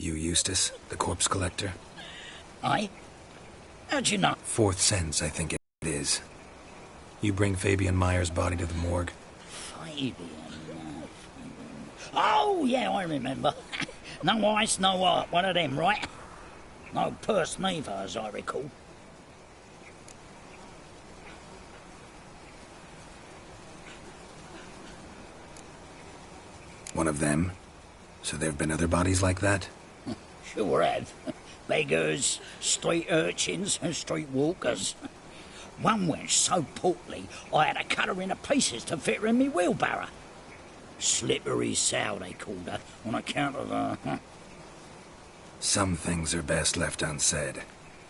You Eustace, the corpse collector? Aye? How'd you know? Fourth sense, I think it is. You bring Fabian Meyer's body to the morgue? Fabian... Oh, yeah, I remember. No ice, no art, one of them, right? No purse neither, as I recall. One of them? So there have been other bodies like that? Sure have. Beggars, street urchins and street walkers. One went so portly I had to cut her into pieces to fit her in me wheelbarrow. Slippery sow, they called her, on account of her... Some things are best left unsaid.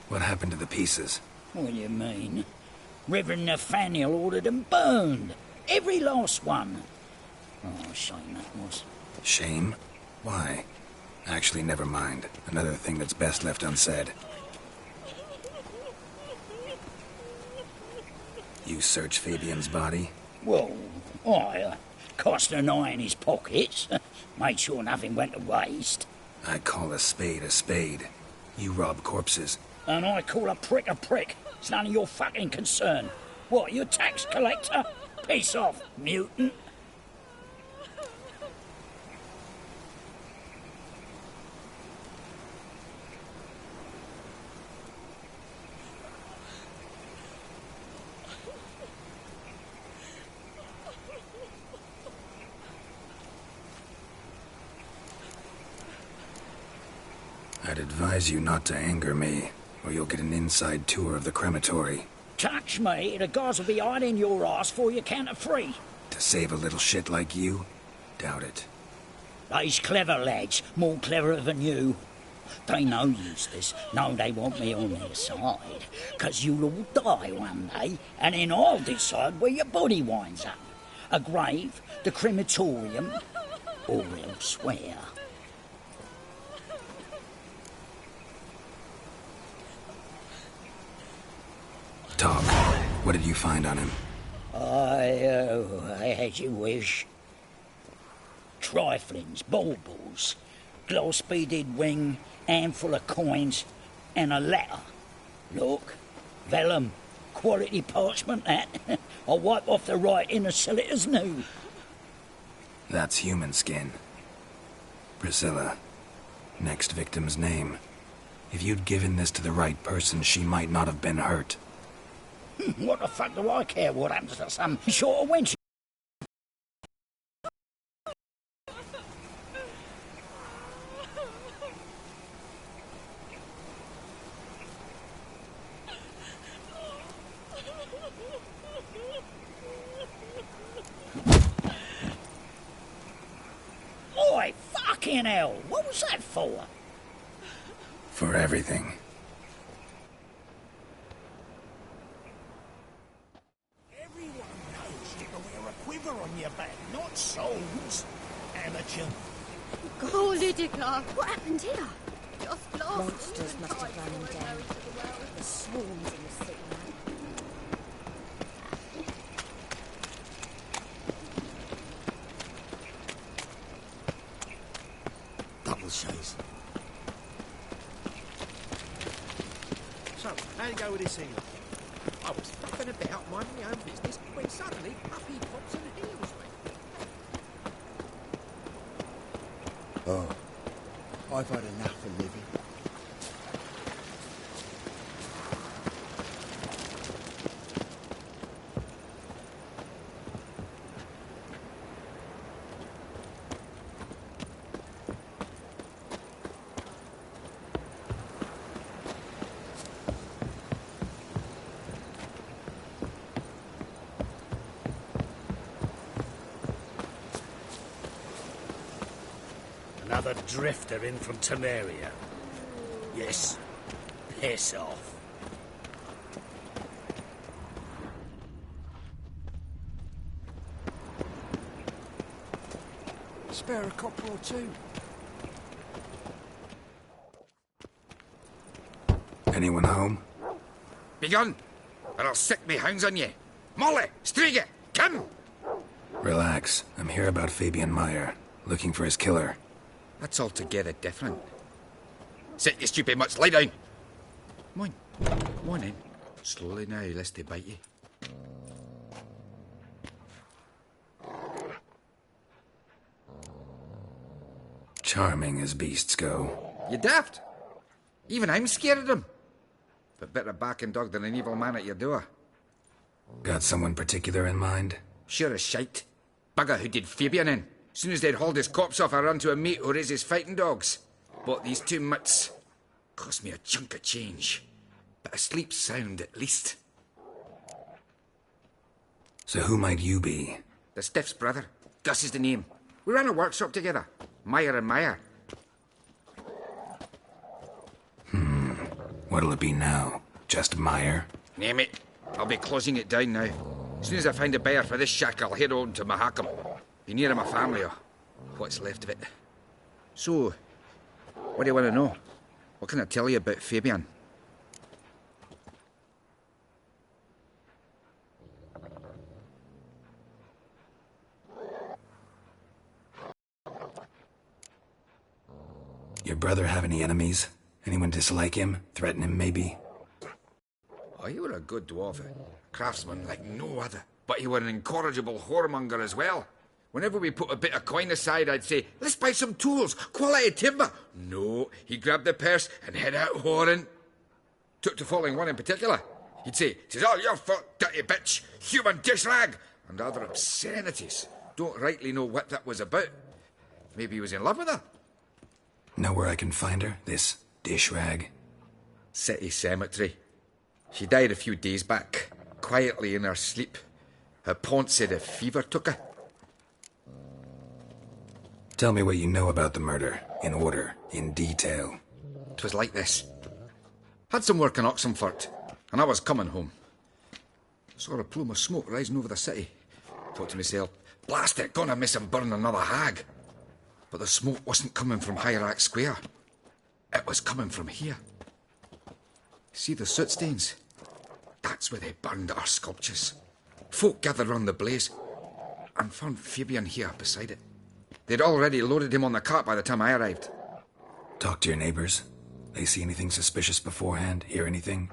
What happened to the pieces? What do you mean? Reverend Nathaniel ordered them burned. Every last one. Oh, shame that was. Shame? Why? Actually, never mind. Another thing that's best left unsaid. You search Fabian's body? Well, I cast an eye in his pockets. Made sure nothing went to waste. I call a spade a spade. You rob corpses. And I call a prick a prick. It's none of your fucking concern. What, you a tax collector? Piss off, mutant. I'd advise you not to anger me, or you'll get an inside tour of the crematory. Touch me, the guards will be hiding your ass for you count of three. To save a little shit like you? Doubt it. They's clever lads, more cleverer than you. They know Eustace, know they want me on their side, 'cause you'll all die one day, and then I'll decide where your body winds up. A grave, the crematorium, or elsewhere. Talk. What did you find on him? As you wish. Triflings, baubles, gloss-beaded ring, handful of coins, and a letter. Look, vellum, quality parchment, that. I'll wipe off the writing and sell it as new. That's human skin. Priscilla. Next victim's name. If you'd given this to the right person, she might not have been hurt. What the fuck do I care what happens to some short of wench? Oi, fucking hell! What was that for? For everything. On your back, not swords. Amateur. Oh, Lydica, what happened here? Just lost. Monsters must have run him down. The swarms in the city now. Double shows. So, how'd it go with this thing? I was fucking about minding my own business when suddenly up he pops and heals me. Oh, I've had enough of living. Another drifter in from Temeria. Yes, piss off. Spare a copper or two. Anyone home? Begone, or I'll sick me hounds on ye. Molly, Striga, come! Relax. I'm here about Fabian Meyer, looking for his killer. That's altogether different. Sit, you stupid mutts, lie down. Come on. Come on then. Slowly now, lest they bite you. Charming as beasts go. You daft. Even I'm scared of them. But better barking dog than an evil man at your door. Got someone particular in mind? Sure as shite. Bugger who did Fabian in. Soon as they'd hauled his corpse off, I run to a mate who raises fighting dogs. Bought these 2 mutts. Cost me a chunk of change. But I sleep sound at least. So who might you be? The Stiff's brother. Gus is the name. We ran a workshop together. Meyer and Meyer. What'll it be now? Just Meyer? Name it. I'll be closing it down now. As soon as I find a buyer for this shack, I'll head on to Mahakam. Be near my family, or what's left of it. So, what do you want to know? What can I tell you about Fabian? Your brother have any enemies? Anyone dislike him? Threaten him, maybe? Oh, he were a good dwarf. A craftsman like no other. But he were an incorrigible whoremonger as well. Whenever we put a bit of coin aside, I'd say, let's buy some tools, quality timber. No, he'd grab the purse and head out whoring. Took to following one in particular. He'd say, "'Tis all your fault, dirty bitch, human dish rag," and other obscenities. Don't rightly know what that was about. Maybe he was in love with her. Know where I can find her? This dish rag? City cemetery. She died a few days back, quietly in her sleep. Her pont said a fever took her. Tell me what you know about the murder, in order, in detail. 'Twas like this. Had some work in Oxenfurt, and I was coming home. Saw a plume of smoke rising over the city. Thought to myself, blast it, gonna miss him burn another hag. But the smoke wasn't coming from Hierarch Square. It was coming from here. See the soot stains? That's where they burned our sculptures. Folk gathered round the blaze and found Fabian here beside it. They'd already loaded him on the cart by the time I arrived. Talk to your neighbors. They see anything suspicious beforehand? Hear anything?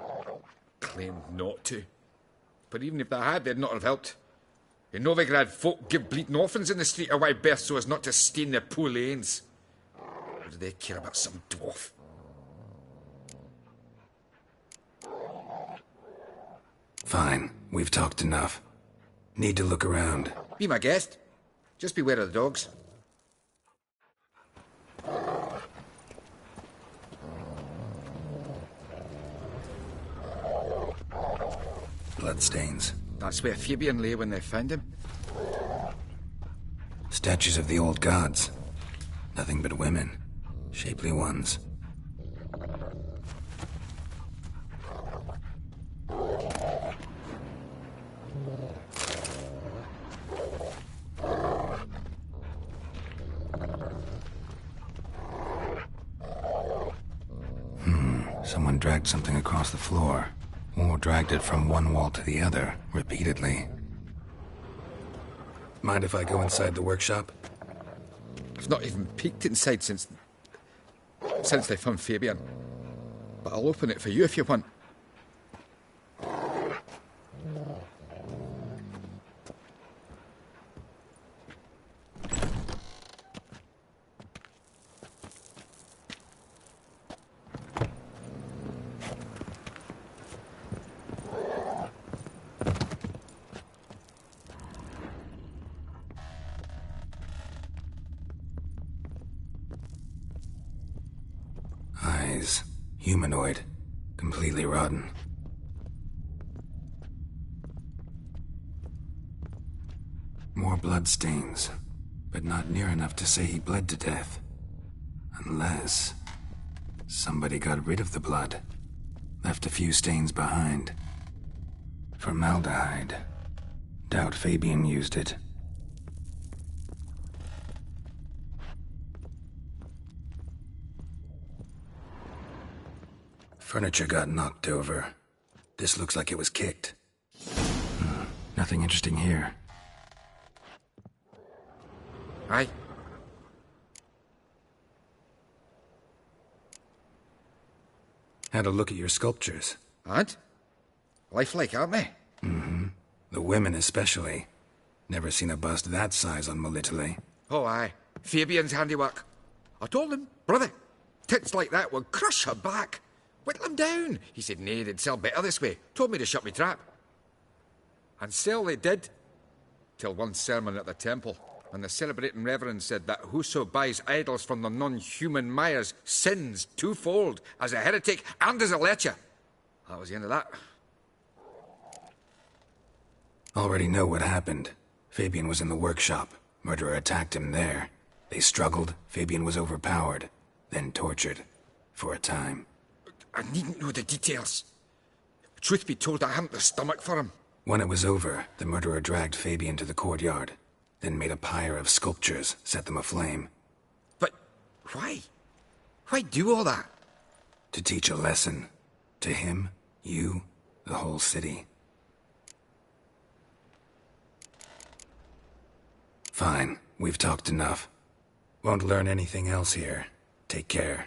Claimed not to. But even if they had, they'd not have helped. In Novigrad, folk give bleating orphans in the street a wide berth so as not to stain their poor lanes. What do they care about some dwarf? Fine. We've talked enough. Need to look around. Be my guest. Just beware of the dogs. Bloodstains. That's where Fabian lay when they found him. Statues of the old gods. Nothing but women. Shapely ones. Someone dragged something across the floor. Or dragged it from one wall to the other, repeatedly. Mind if I go inside the workshop? I've not even peeked inside since they found Fabian. But I'll open it for you if you want. Eyes. Humanoid. Completely rotten. More bloodstains, but not near enough to say he bled to death. Unless somebody got rid of the blood. Left a few stains behind. Formaldehyde. Doubt Fabian used it. Furniture got knocked over. This looks like it was kicked. Nothing interesting here. Aye. Had a look at your sculptures. And? Lifelike, aren't they? The women especially. Never seen a bust that size on Molitale. Oh, aye. Fabian's handiwork. I told him, brother, tits like that would crush her back. Whittle him down. He said, nay, they'd sell better this way. Told me to shut me trap. And sell they did. Till one sermon at the temple, and the celebrating reverend said that whoso buys idols from the non-human Myers sins twofold, as a heretic and as a lecher. That was the end of that. Already know what happened. Fabian was in the workshop. Murderer attacked him there. They struggled. Fabian was overpowered, then tortured. For a time. I needn't know the details. Truth be told, I hadn't the stomach for him. When it was over, the murderer dragged Fabian to the courtyard, then made a pyre of sculptures, set them aflame. But why? Why do all that? To teach a lesson. To him, you, the whole city. Fine, we've talked enough. Won't learn anything else here. Take care.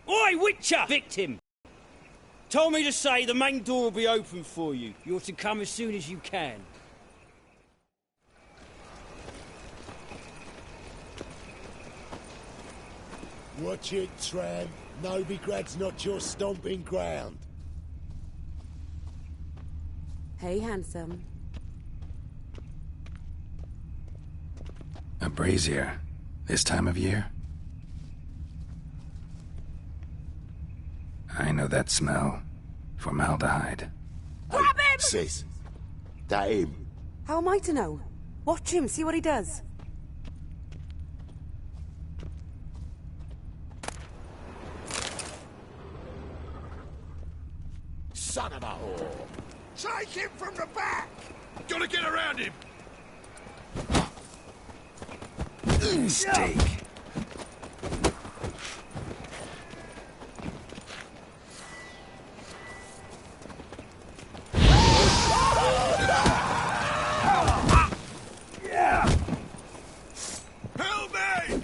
Oi, Witcher! Victim! Told me to say the main door will be open for you. You're to come as soon as you can. Watch it, tramp. Novigrad's not your stomping ground. Hey, handsome. A brazier. This time of year? I know that smell. Formaldehyde. Grab him! Sis, that him. How am I to know? Watch him, see what he does. Son of a whore. Take him from the back! Gotta get around him! Steak. Help me!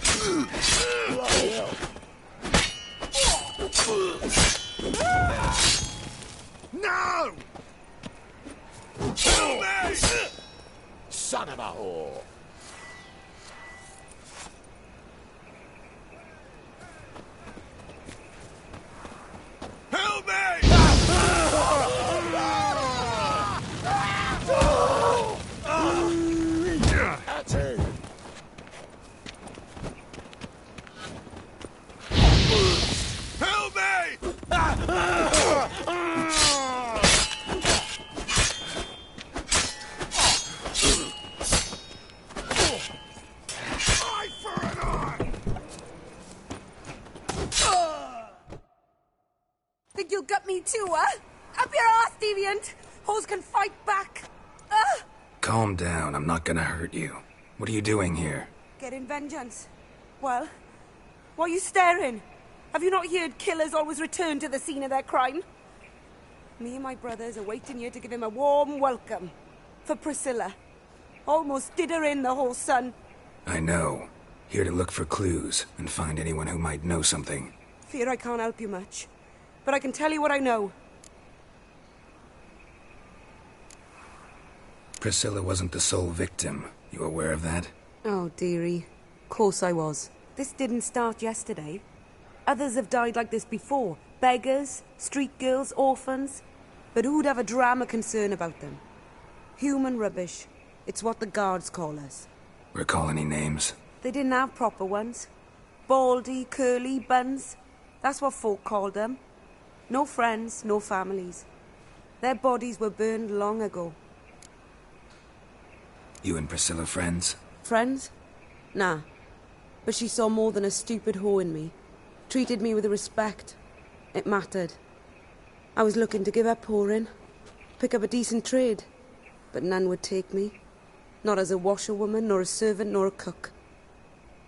No! Help me! Son of a whore. Help me! That's it. Help me! Eye for an eye! Think you'll gut me too, huh? Up your ass, deviant! Hoes can fight back! Calm down, I'm not gonna hurt you. What are you doing here? Getting vengeance. Well, why are you staring? Have you not heard killers always return to the scene of their crime? Me and my brothers are waiting here to give him a warm welcome. For Priscilla. Almost did her in, the whole son. I know. Here to look for clues and find anyone who might know something. Fear I can't help you much. But I can tell you what I know. Priscilla wasn't the sole victim. You aware of that? Oh, dearie. Course I was. This didn't start yesterday. Others have died like this before. Beggars, street girls, orphans. But who'd have a drama concern about them? Human rubbish. It's what the guards call us. Recall any names? They didn't have proper ones. Baldy, curly, buns. That's what folk called them. No friends, no families. Their bodies were burned long ago. You and Priscilla friends? Friends? Nah. But she saw more than a stupid hoe in me. Treated me with respect. It mattered. I was looking to give up whoring. Pick up a decent trade. But none would take me. Not as a washerwoman, nor a servant, nor a cook.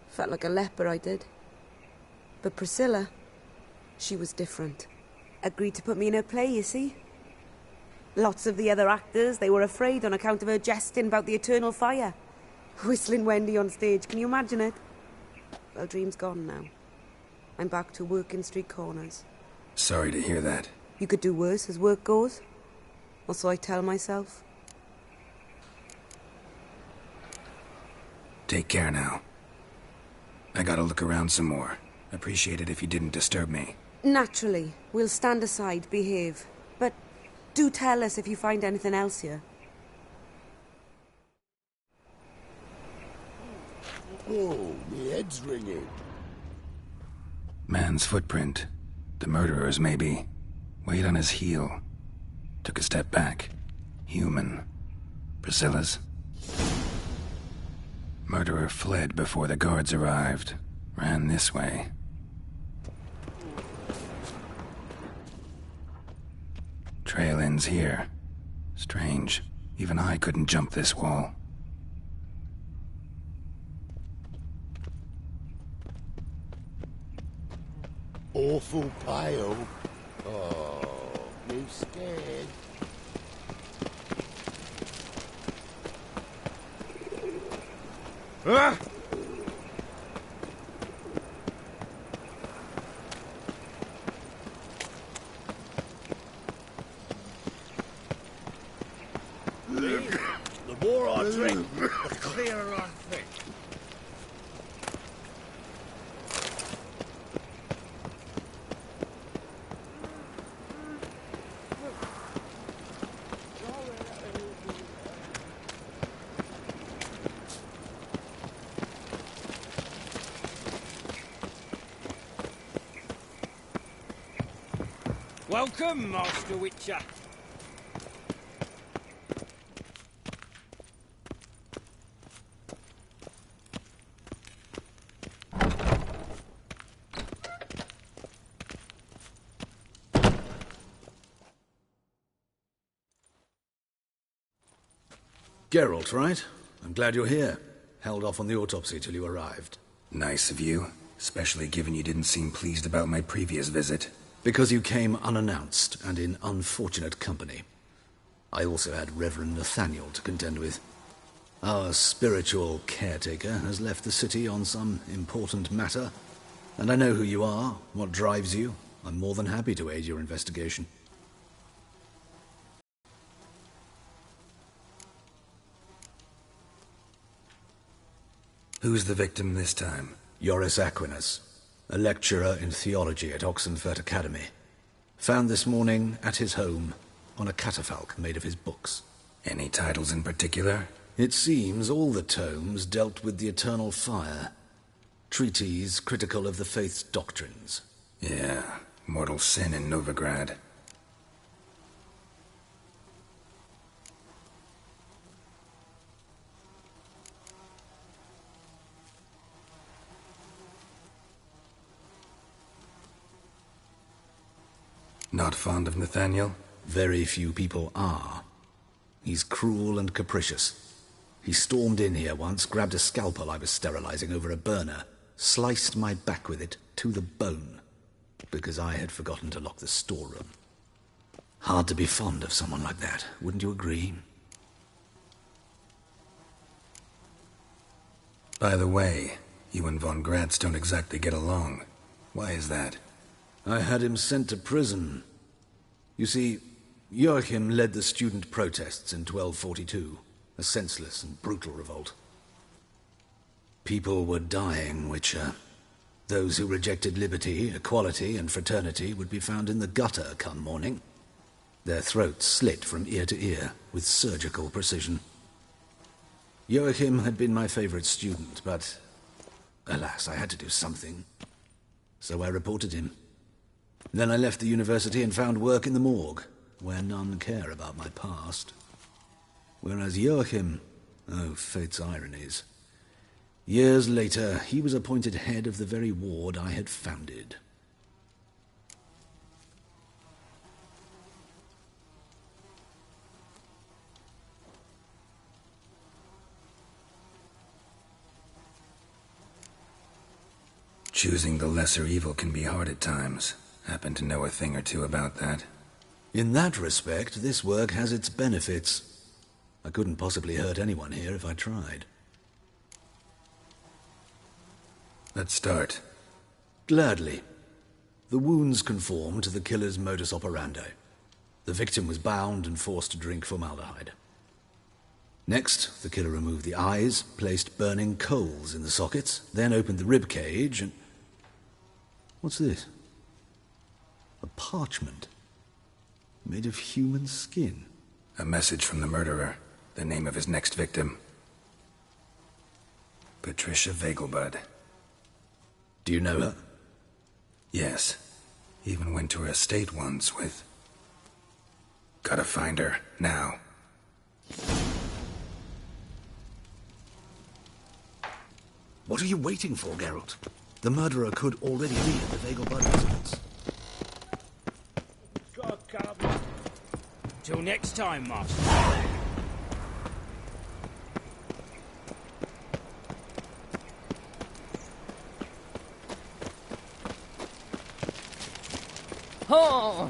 Felt like a leper, I did. But Priscilla, she was different. Agreed to put me in her play, you see. Lots of the other actors, they were afraid on account of her jesting about the eternal fire. Whistling Wendy on stage, can you imagine it? Well, dream's gone now. I'm back to working street corners. Sorry to hear that. You could do worse as work goes. Or so I tell myself. Take care now. I gotta look around some more. Appreciate it if you didn't disturb me. Naturally. We'll stand aside, behave. But do tell us if you find anything else here. Oh, my head's ringing. Man's footprint. The murderer's, maybe. Weight on his heel. Took a step back. Human. Priscilla's. Murderer fled before the guards arrived. Ran this way. Trail ends here. Strange. Even I couldn't jump this wall. Awful pale. Oh, you scared? Ah! The more I drink, the clearer I think. Welcome, Master Witcher. Geralt, right? I'm glad you're here. Held off on the autopsy till you arrived. Nice of you. Especially given you didn't seem pleased about my previous visit. Because you came unannounced and in unfortunate company. I also had Reverend Nathaniel to contend with. Our spiritual caretaker has left the city on some important matter, and I know who you are, what drives you. I'm more than happy to aid your investigation. Who's the victim this time? Joris Aquinas, a lecturer in theology at Oxenfurt Academy. Found this morning at his home on a catafalque made of his books. Any titles in particular? It seems all the tomes dealt with the eternal fire. Treatises critical of the faith's doctrines. Yeah, mortal sin in Novigrad. Not fond of Nathaniel? Very few people are. He's cruel and capricious. He stormed in here once, grabbed a scalpel I was sterilizing over a burner, sliced my back with it to the bone, because I had forgotten to lock the storeroom. Hard to be fond of someone like that, wouldn't you agree? By the way, you and von Gratz don't exactly get along. Why is that? I had him sent to prison. You see, Joachim led the student protests in 1242, a senseless and brutal revolt. People were dying, Witcher. Those who rejected liberty, equality, and fraternity would be found in the gutter come morning. their throats slit from ear to ear with surgical precision. Joachim had been my favorite student, but alas, I had to do something. So I reported him. Then I left the university and found work in the morgue, where none care about my past. Whereas Joachim, oh, fate's ironies. Years later, he was appointed head of the very ward I had founded. Choosing the lesser evil can be hard at times. Happen to know a thing or two about that. In that respect, this work has its benefits. I couldn't possibly hurt anyone here if I tried. Let's start. Gladly. The wounds conform to the killer's modus operandi. The victim was bound and forced to drink formaldehyde. Next, the killer removed the eyes, placed burning coals in the sockets, then opened the rib cage and... What's this? A parchment. Made of human skin. A message from the murderer. The name of his next victim. Patricia Vegelbud. Do you know her? Yes. Even went to her estate once with... Gotta find her, now. What are you waiting for, Geralt? The murderer could already be at the Vegelbud residence. God, come. Till next time, Master. Oh!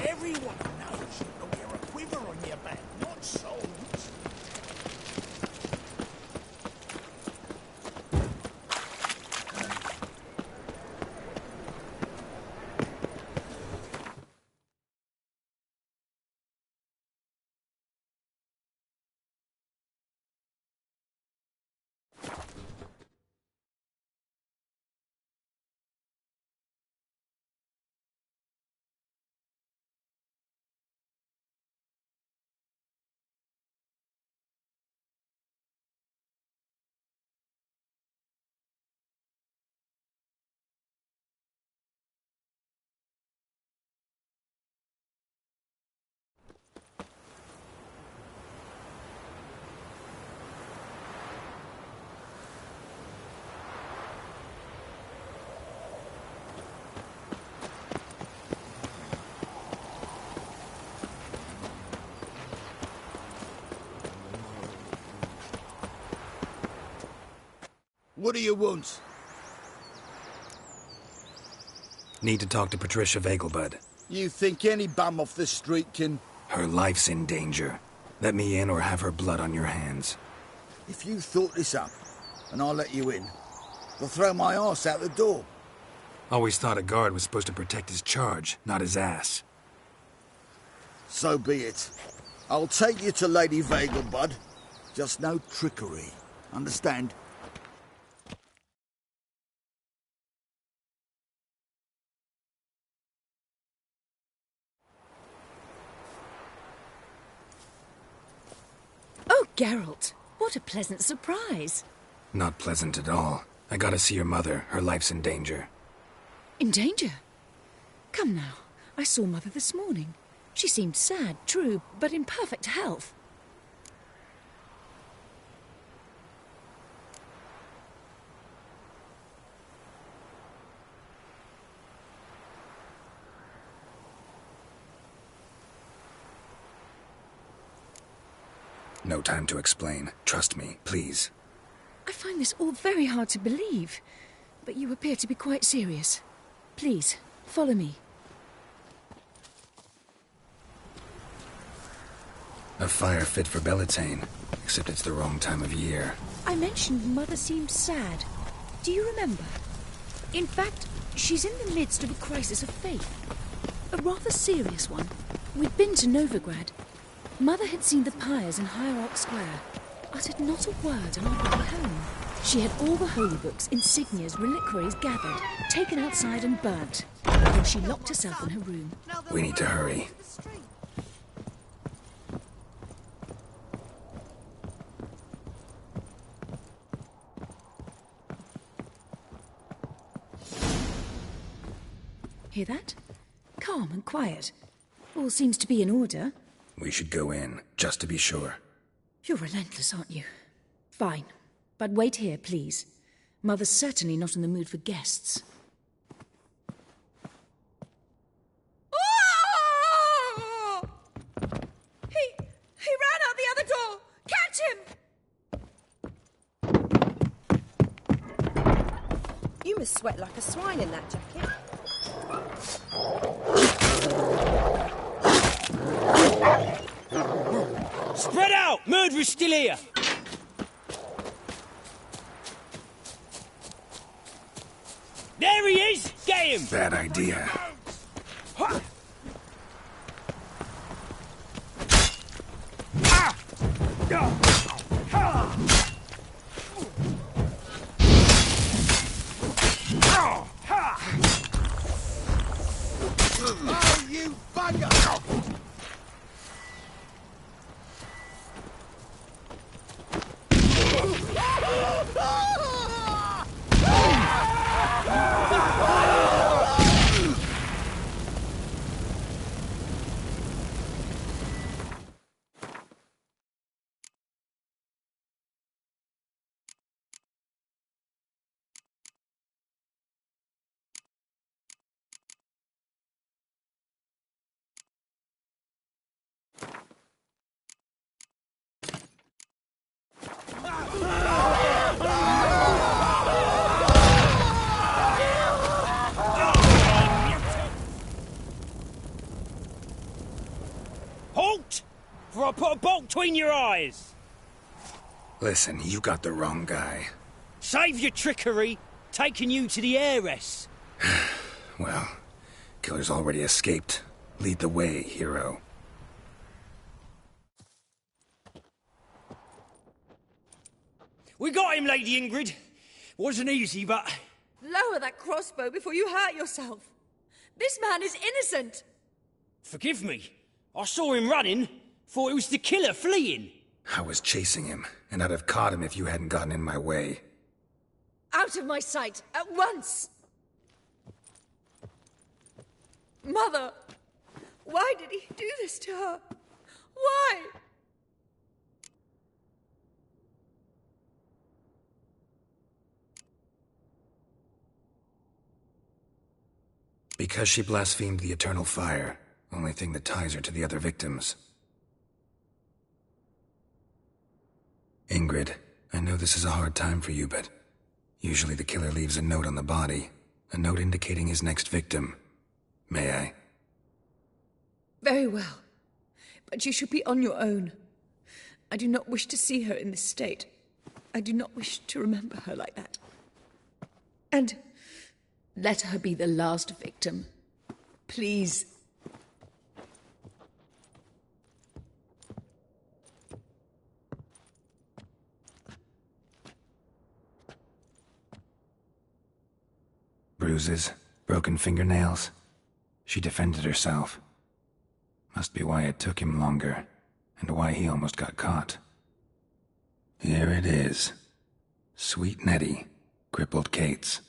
Everyone knows you wear a quiver on your back, not swords. What do you want? Need to talk to Patricia Vegelbud. You think any bum off the street can... Her life's in danger. Let me in or have her blood on your hands. If you thought this up, and I'll let you in, they'll throw my arse out the door. Always thought a guard was supposed to protect his charge, not his ass. So be it. I'll take you to Lady Vegelbud. Just no trickery. Understand? Oh, Geralt, what a pleasant surprise. Not pleasant at all. I gotta see your mother. Her life's in danger. In danger? Come now, I saw Mother this morning. She seemed sad, true, but in perfect health. No time to explain. Trust me, please. I find this all very hard to believe, but you appear to be quite serious. Please, follow me. A fire fit for Bellatane, except it's the wrong time of year. I mentioned Mother seemed sad. Do you remember? In fact, she's in the midst of a crisis of faith. A rather serious one. We've been to Novigrad. Mother had seen the pyres in Hierarch Square, uttered not a word on our way home. She had all the holy books, insignias, reliquaries gathered, taken outside and burnt. Then she locked herself in her room. We need to hurry. Hear that? Calm and quiet. All seems to be in order. We should go in, just to be sure. You're relentless, aren't you? Fine. But wait here, please. Mother's certainly not in the mood for guests. Oh! He ran out the other door! Catch him! You must sweat like a swine in that jacket. Spread out! Murderer's still here! There he is! Get him! Bad idea. Oh, you bugger! Halt! For I put a bolt between your eyes! Listen, you got the wrong guy. Save your trickery, taking you to the heiress. Well, killer's already escaped. Lead the way, hero. We got him, Lady Ingrid. Wasn't easy, but... Lower that crossbow before you hurt yourself. This man is innocent. Forgive me. I saw him running. Thought it was the killer fleeing. I was chasing him, and I'd have caught him if you hadn't gotten in my way. Out of my sight, at once! Mother! Why did he do this to her? Why? Because she blasphemed the eternal fire. Only thing that ties her to the other victims. Ingrid, I know this is a hard time for you, but usually the killer leaves a note on the body. A note indicating his next victim. May I? Very well. But you should be on your own. I do not wish to see her in this state. I do not wish to remember her like that. And let her be the last victim. Please. Bruises, broken fingernails. She defended herself. Must be why it took him longer, and why he almost got caught. Here it is. Sweet Nettie, crippled Kate's.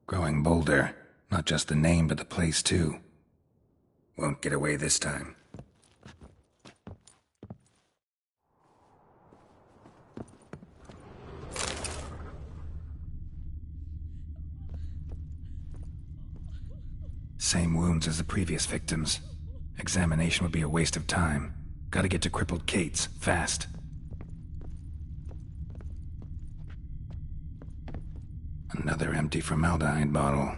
Growing bolder, not just the name but the place too. Won't get away this time. Same wounds as the previous victims. Examination would be a waste of time. Gotta get to crippled Kate's, fast. Another empty formaldehyde bottle.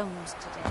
stones today.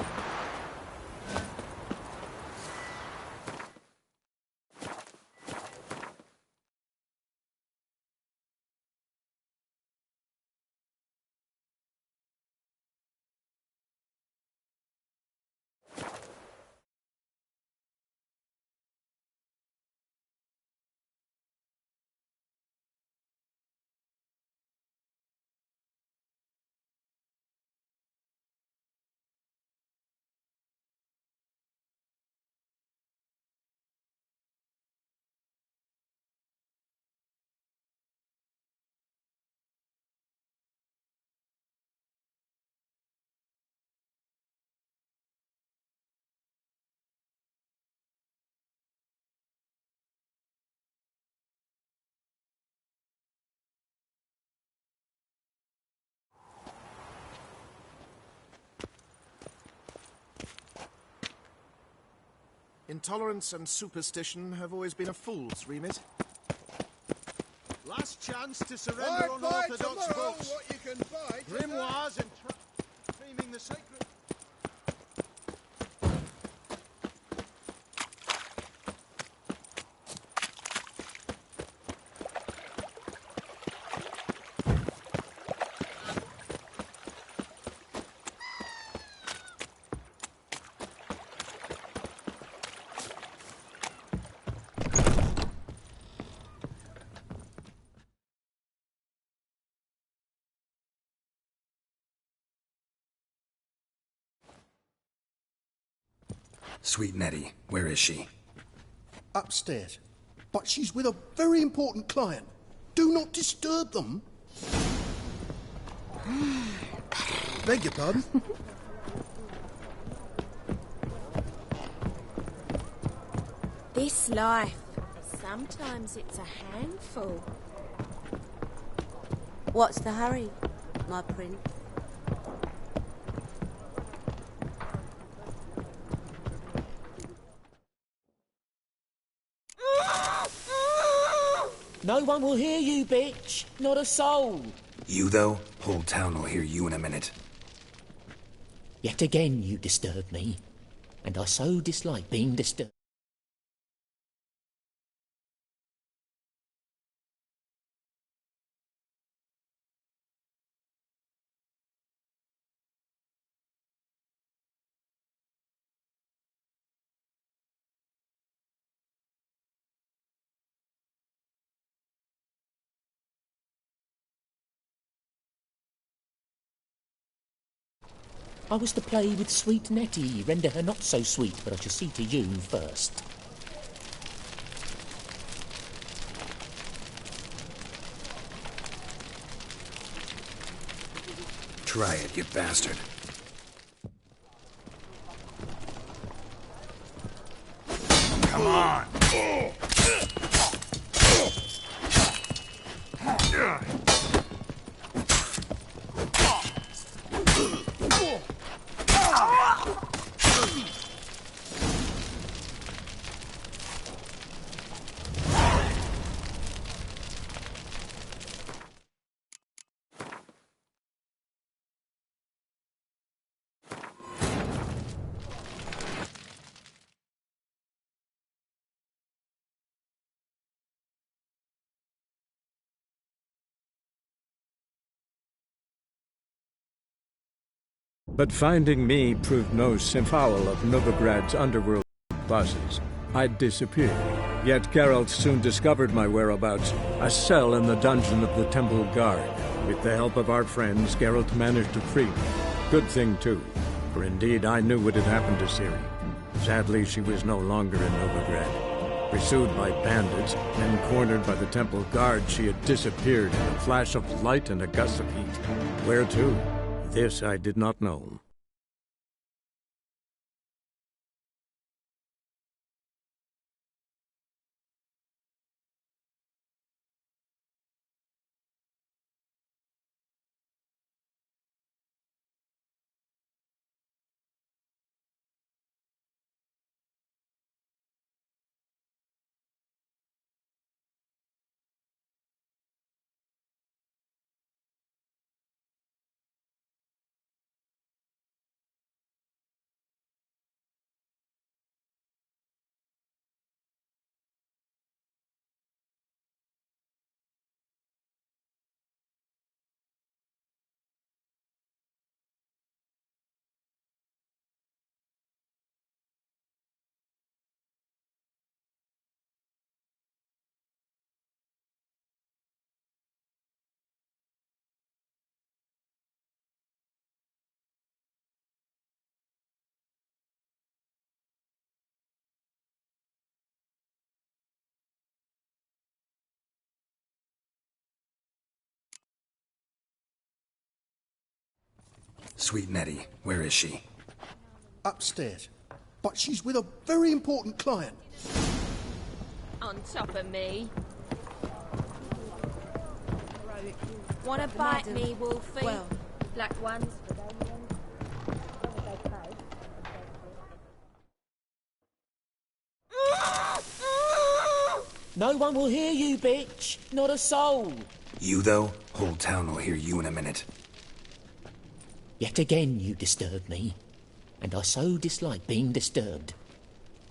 Intolerance and superstition have always been a fool's remit. Last chance to surrender unorthodox books. What you can buy Grimoires and claiming the sacred. Sweet Nettie, where is she? upstairs. But she's with a very important client. Do not disturb them. Beg your pardon? This life, sometimes it's a handful. What's the hurry, my prince? No one will hear you, bitch. Not a soul. You, though? Whole town will hear you in a minute. Yet again you disturb me. And I so dislike being disturbed. I was to play with sweet Nettie, render her not so sweet, but I shall see to you first. Try it, you bastard. Come on! But finding me proved no foul of Novigrad's underworld bosses. I'd disappeared. Yet Geralt soon discovered my whereabouts, a cell in the dungeon of the Temple Guard. With the help of our friends, Geralt managed to free me. Good thing, too, for indeed I knew what had happened to Ciri. Sadly, she was no longer in Novigrad. Pursued by bandits, and cornered by the Temple Guard, she had disappeared in a flash of light and a gust of heat. Where to? This I did not know. Sweet Nettie, where is she? Upstairs. But she's with a very important client. On top of me. Wanna bite me, Wolfie? Well. Black ones. No one will hear you, bitch. Not a soul. You, though? Whole town will hear you in a minute. Yet again you disturb me. And I so dislike being disturbed.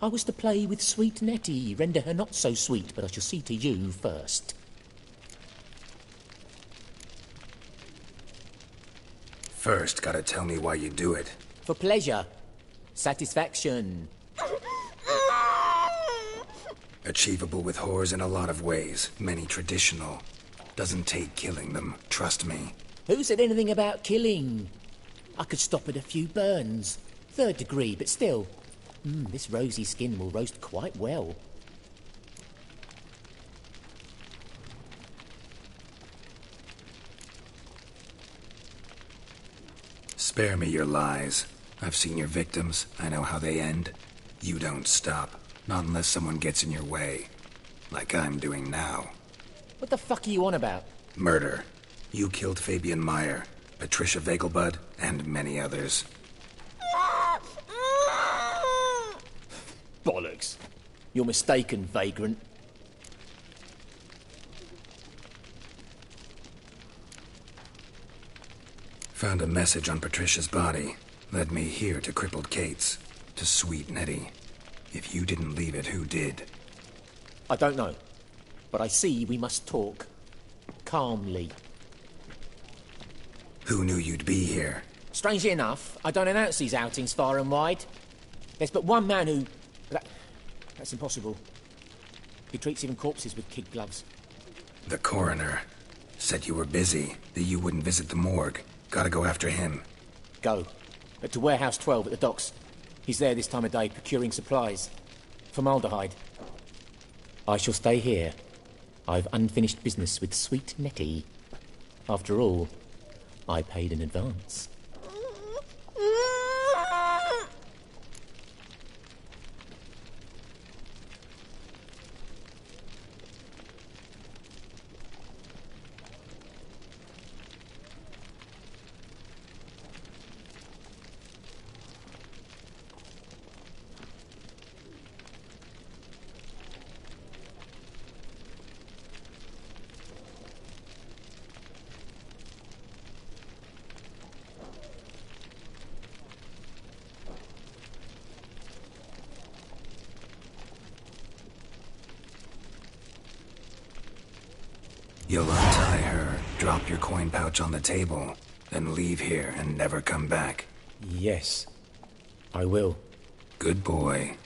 I was to play with sweet Nettie, render her not so sweet, but I shall see to you first. First, gotta tell me why you do it. For pleasure. Satisfaction. Achievable with whores in a lot of ways, many traditional. Doesn't take killing them, trust me. Who said anything about killing? I could stop at a few burns. 3rd degree, but still. This rosy skin will roast quite well. Spare me your lies. I've seen your victims. I know how they end. You don't stop. Not unless someone gets in your way. Like I'm doing now. What the fuck are you on about? Murder. You killed Fabian Meyer, Patricia Vegelbud, and many others. Bollocks. You're mistaken, vagrant. Found a message on Patricia's body. Led me here to crippled Kate's. To sweet Nettie. If you didn't leave it, who did? I don't know. But I see we must talk. Calmly. Who knew you'd be here? Strangely enough, I don't announce these outings far and wide. There's but one man who... That's impossible. He treats even corpses with kid gloves. The coroner. Said you were busy, that you wouldn't visit the morgue. Gotta go after him. Go. To Warehouse 12 at the docks. He's there this time of day, procuring supplies. Formaldehyde. I shall stay here. I've unfinished business with sweet Nettie. After all, I paid in advance. You'll untie her, drop your coin pouch on the table, then leave here and never come back. Yes, I will. Good boy.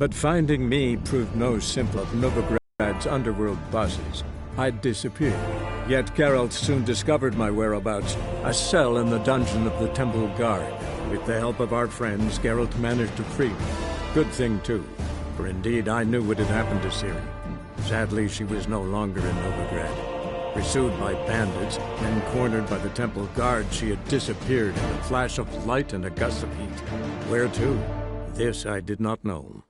But finding me proved no simple of Novigrad's underworld bosses. I'd disappeared. Yet Geralt soon discovered my whereabouts, a cell in the dungeon of the Temple Guard. With the help of our friends, Geralt managed to free me. Good thing, too, for indeed I knew what had happened to Ciri. Sadly, she was no longer in Novigrad. Pursued by bandits, then cornered by the Temple Guard, she had disappeared in a flash of light and a gust of heat. Where to? This I did not know.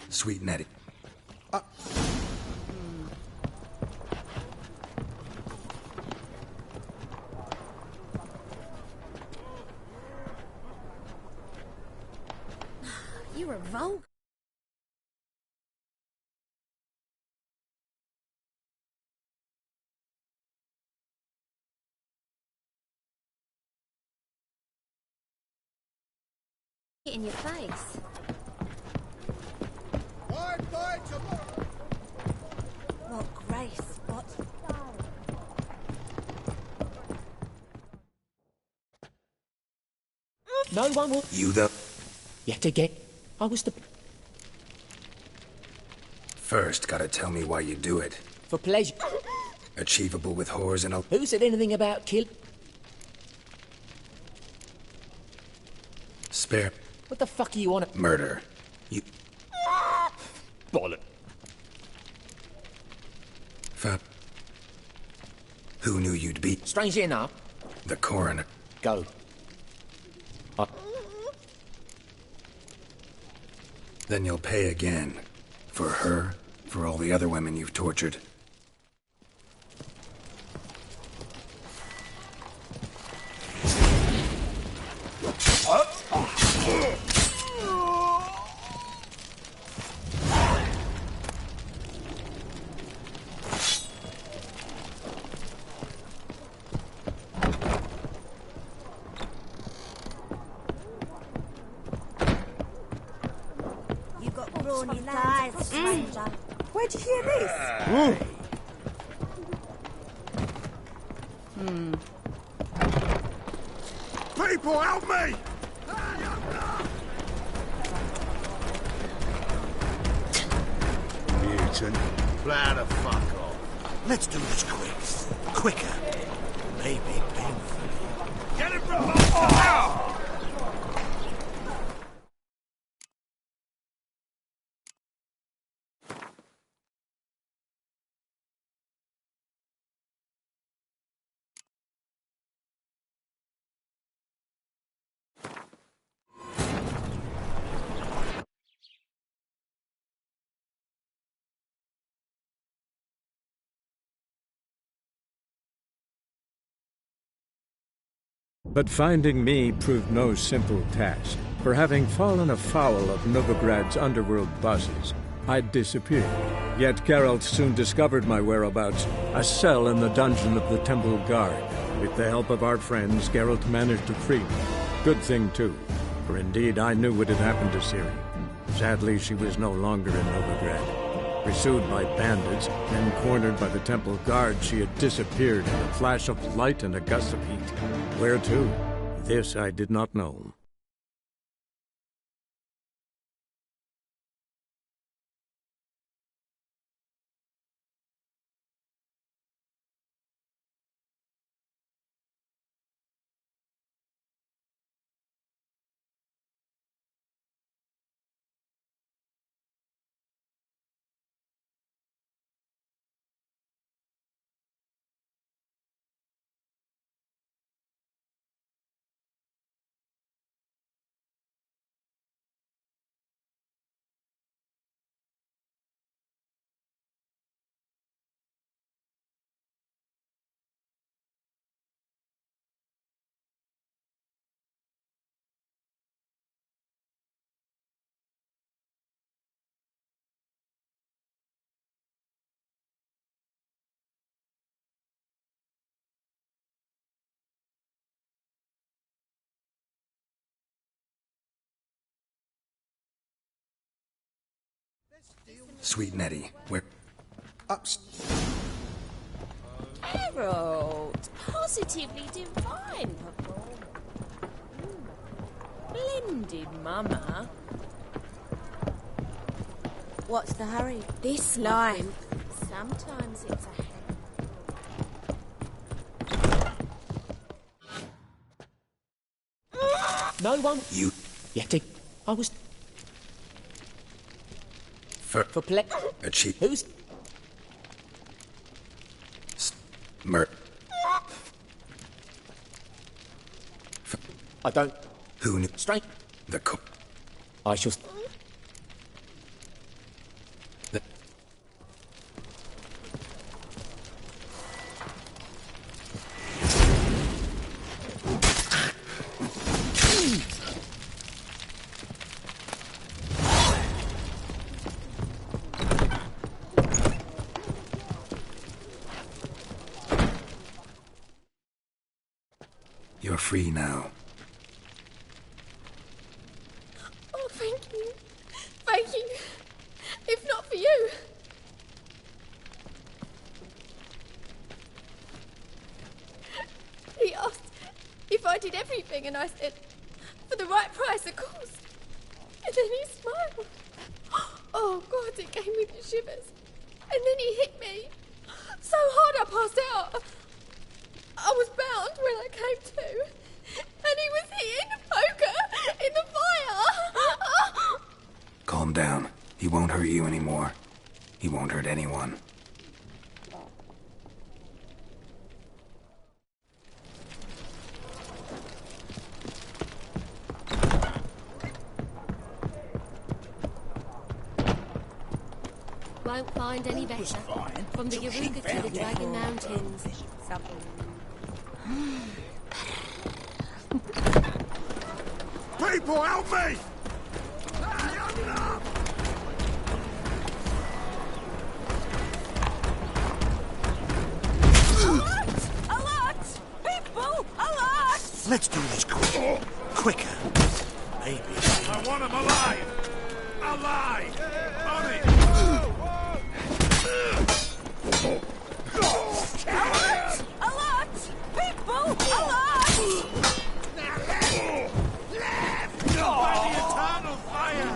Sweet Nettie. You're a vulgar. In your face. What grace, what? No one will. You the... Yet again, I was the... First, gotta tell me why you do it. For pleasure. Achievable with whores and a... Who said anything about kill? Spare... What the fuck are you on a... Murder. You... Bollock. Fuck. Who knew you'd be... Strangely enough. The coroner. Go. Then you'll pay again. For her, for all the other women you've tortured. Where'd you hear this? People, help me! Mutant, plow the fuck off. Let's do this quick. Quicker. Maybe painfully. Get him from behind! But finding me proved no simple task, for having fallen afoul of Novigrad's underworld bosses, I'd disappeared. Yet Geralt soon discovered my whereabouts, a cell in the dungeon of the Temple Guard. With the help of our friends, Geralt managed to free me. Good thing, too, for indeed I knew what had happened to Ciri. Sadly, she was no longer in Novigrad. Pursued by bandits, then cornered by the Temple Guard, she had disappeared in a flash of light and a gust of heat. Where to? This I did not know. Sweet Nettie, where... Geralt! Positively divine performance. Blended, Mama. What's the hurry? This life. Sometimes it's a... No one... You... Yeti. I was... For play... Achieve... Who's... Mer... I don't... Who knew... Straight... The cook... I shall... The... You're free now. Oh, thank you. Thank you. If not for you. He asked if I did everything, and I said, for the right price, of course. And then he smiled. Oh, God, it gave me the shivers. And then he hit me so hard I passed out. I was bound when I came to, and he was hitting the poker in the fire. Calm down. He won't hurt you anymore. He won't hurt anyone. Won't find any better. From the Yaruga to the Dragon Mountains. People, help me! Alert! People, alert! Let's do this quicker. Maybe. I want him alive! Alive! On it! Alert! People, alert! By the eternal fire!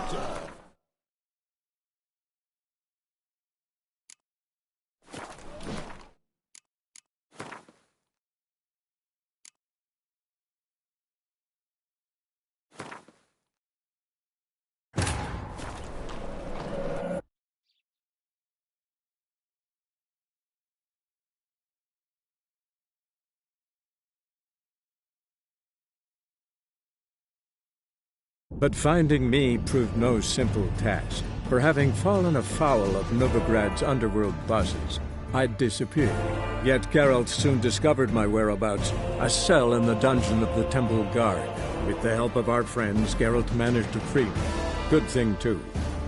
But finding me proved no simple task. For having fallen afoul of Novigrad's underworld bosses, I'd disappeared. Yet Geralt soon discovered my whereabouts, a cell in the dungeon of the Temple Guard. With the help of our friends, Geralt managed to free me. Good thing, too,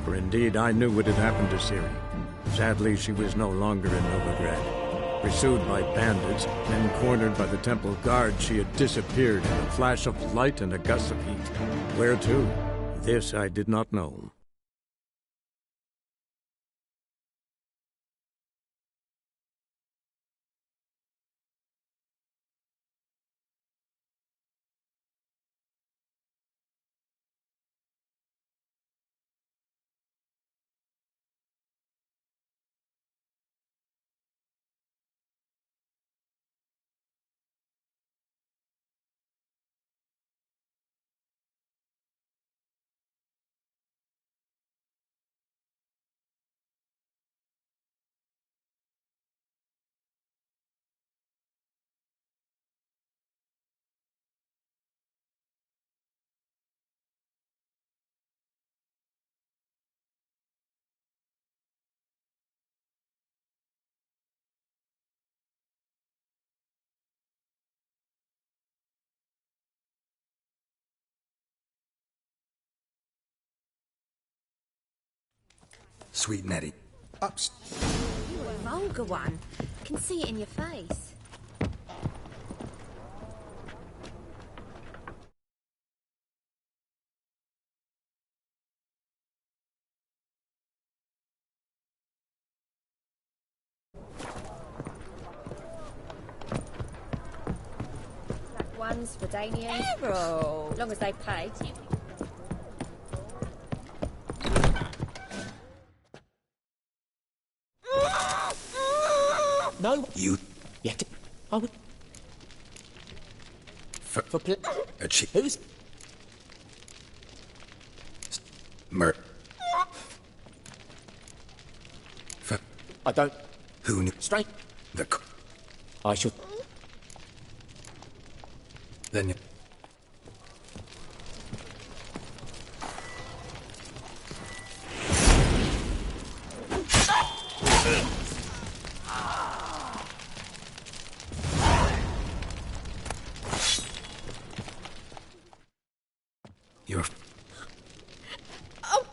for indeed I knew what had happened to Ciri. Sadly, she was no longer in Novigrad. Pursued by bandits, then cornered by the Temple Guard, she had disappeared in a flash of light and a gust of heat. Where to? This I did not know. Sweet Nettie. You're a vulgar one. I can see it in your face. ones for Danians. Errol! As long as they pay. No. You... You have to... I would... For Who's... Mer... I don't... Who knew... Straight. The... I should... Then you... You're... Oh.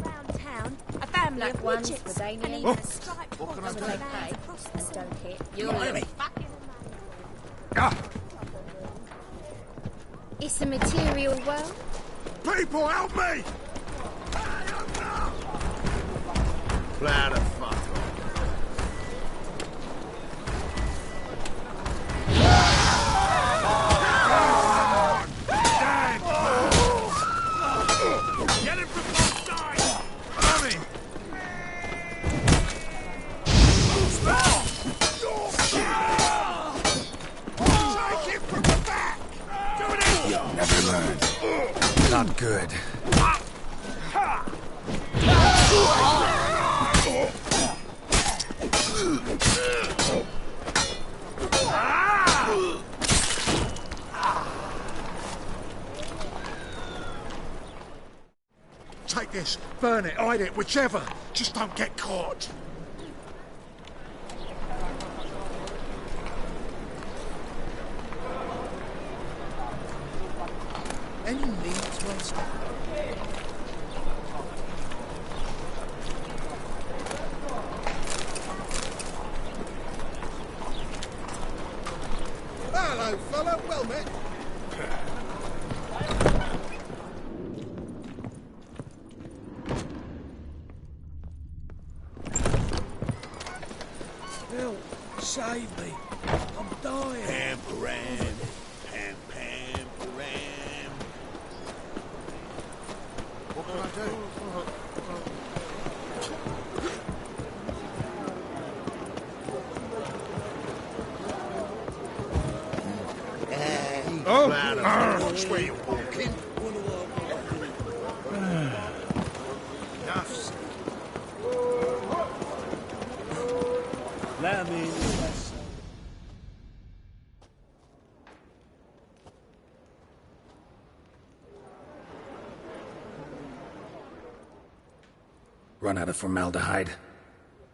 Round town, a family Black of ones widgets, for Danians. and even a striped What can I horse do? with bands across the And don't hit. You're You're fucking... It's a material world. People, help me! Plow the fuck off. Get him from both sides! Coming! Take him from the back! Do it! You'll never learn. Not good. Take this, burn it, hide it, whichever. Just don't get caught. Any needs, Winston? Hello, fella. Well met. Bill, save me. I'm dying. Pam-param. Pam-pam-param. What can I do? Watch where you're walking. Enough. Let me in. Run out of formaldehyde.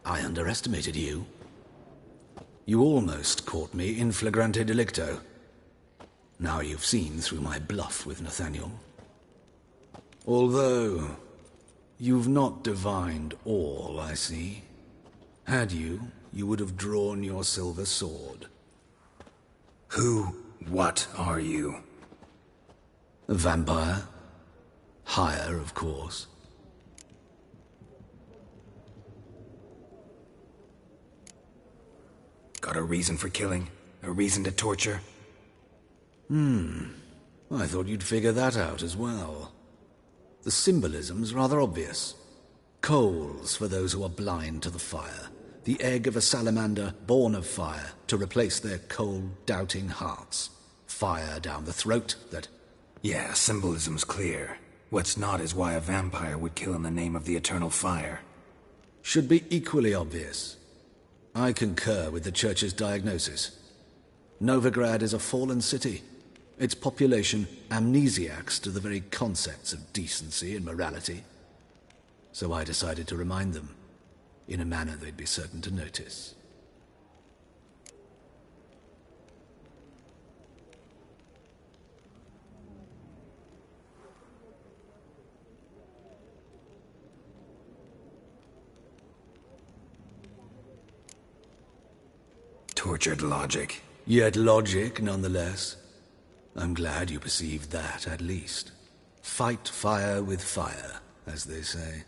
I underestimated you. You almost caught me in flagrante delicto. Now you've seen through my bluff with Nathaniel. Although, you've not divined all, I see. Had you, you would have drawn your silver sword. What are you? A vampire. Higher, of course. Got a reason for killing? A reason to torture? I thought you'd figure that out as well. The symbolism's rather obvious. Coals for those who are blind to the fire. The egg of a salamander born of fire to replace their cold, doubting hearts. Fire down the throat that... Yeah, symbolism's clear. What's not is why a vampire would kill in the name of the eternal fire. should be equally obvious. I concur with the Church's diagnosis. Novigrad is a fallen city. Its population amnesiacs to the very concepts of decency and morality. So I decided to remind them, in a manner they'd be certain to notice. tortured logic. Yet logic, nonetheless. I'm glad you perceived that, at least. Fight fire with fire, as they say.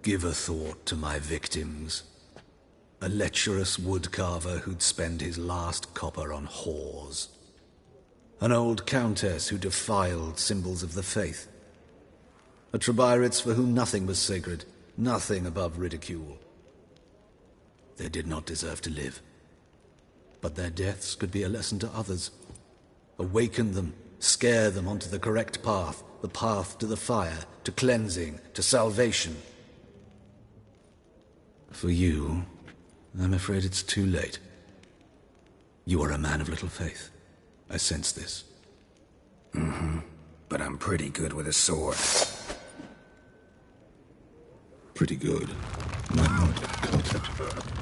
Give a thought to my victims. A lecherous woodcarver who'd spend his last copper on whores. An old countess who defiled symbols of the faith. A Trebirates for whom nothing was sacred, nothing above ridicule. They did not deserve to live. But their deaths could be a lesson to others. Awaken them, scare them onto the correct path, the path to the fire, to cleansing, to salvation. For you, I'm afraid it's too late. You are a man of little faith. I sense this. Mm-hmm. But I'm pretty good with a sword. Pretty good. Not concept.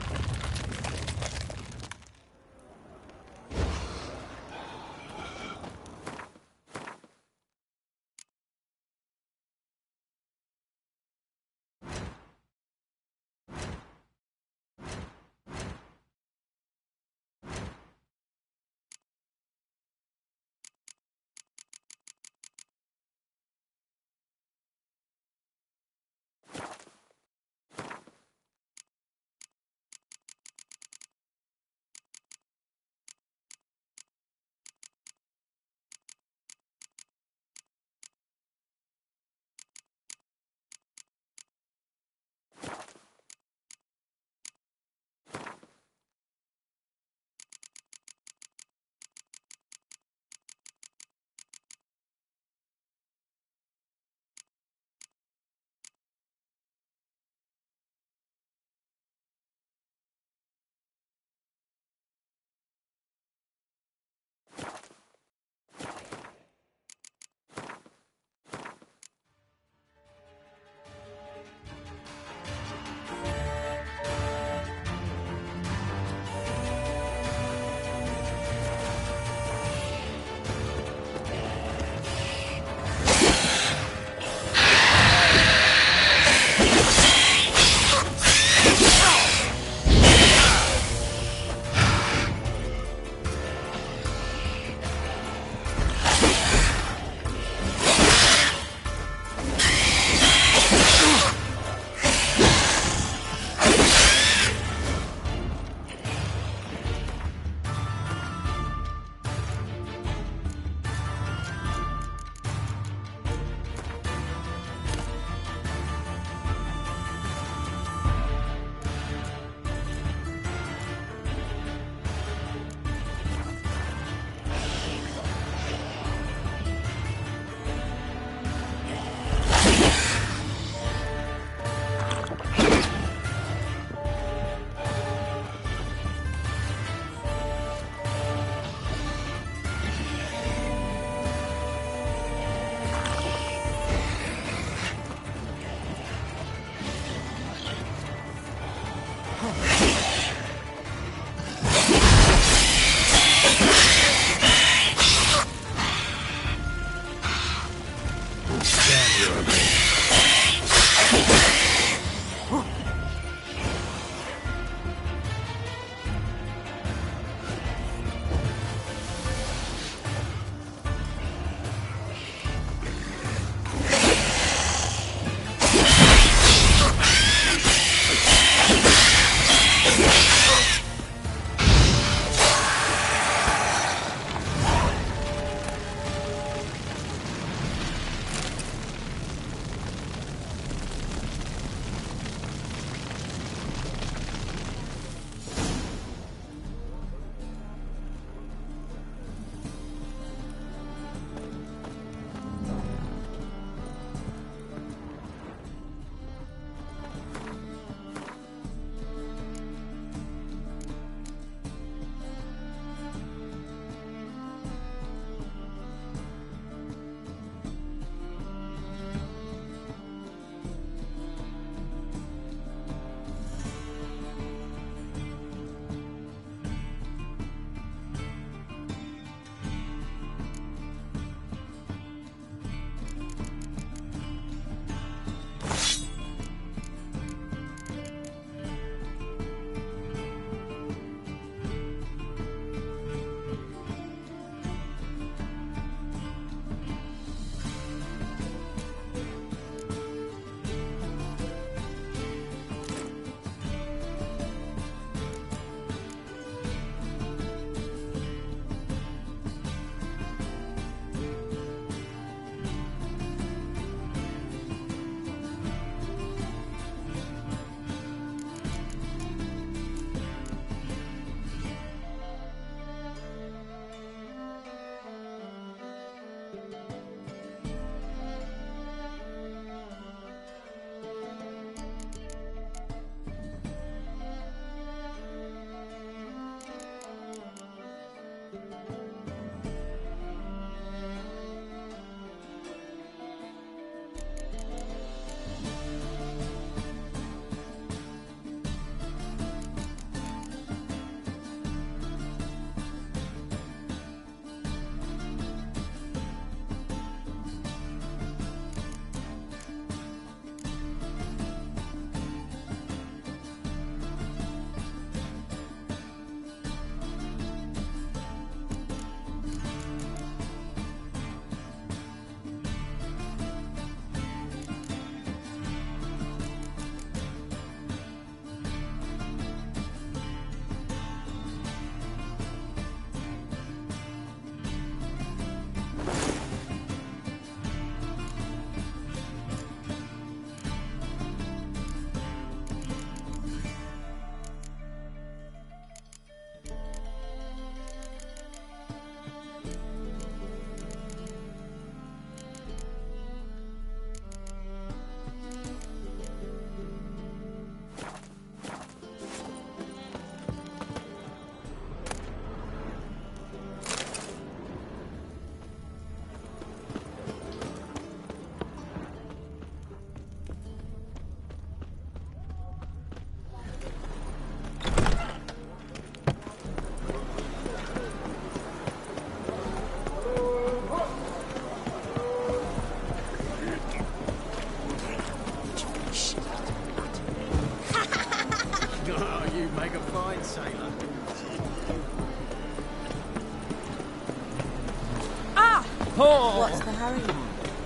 What's the hurry,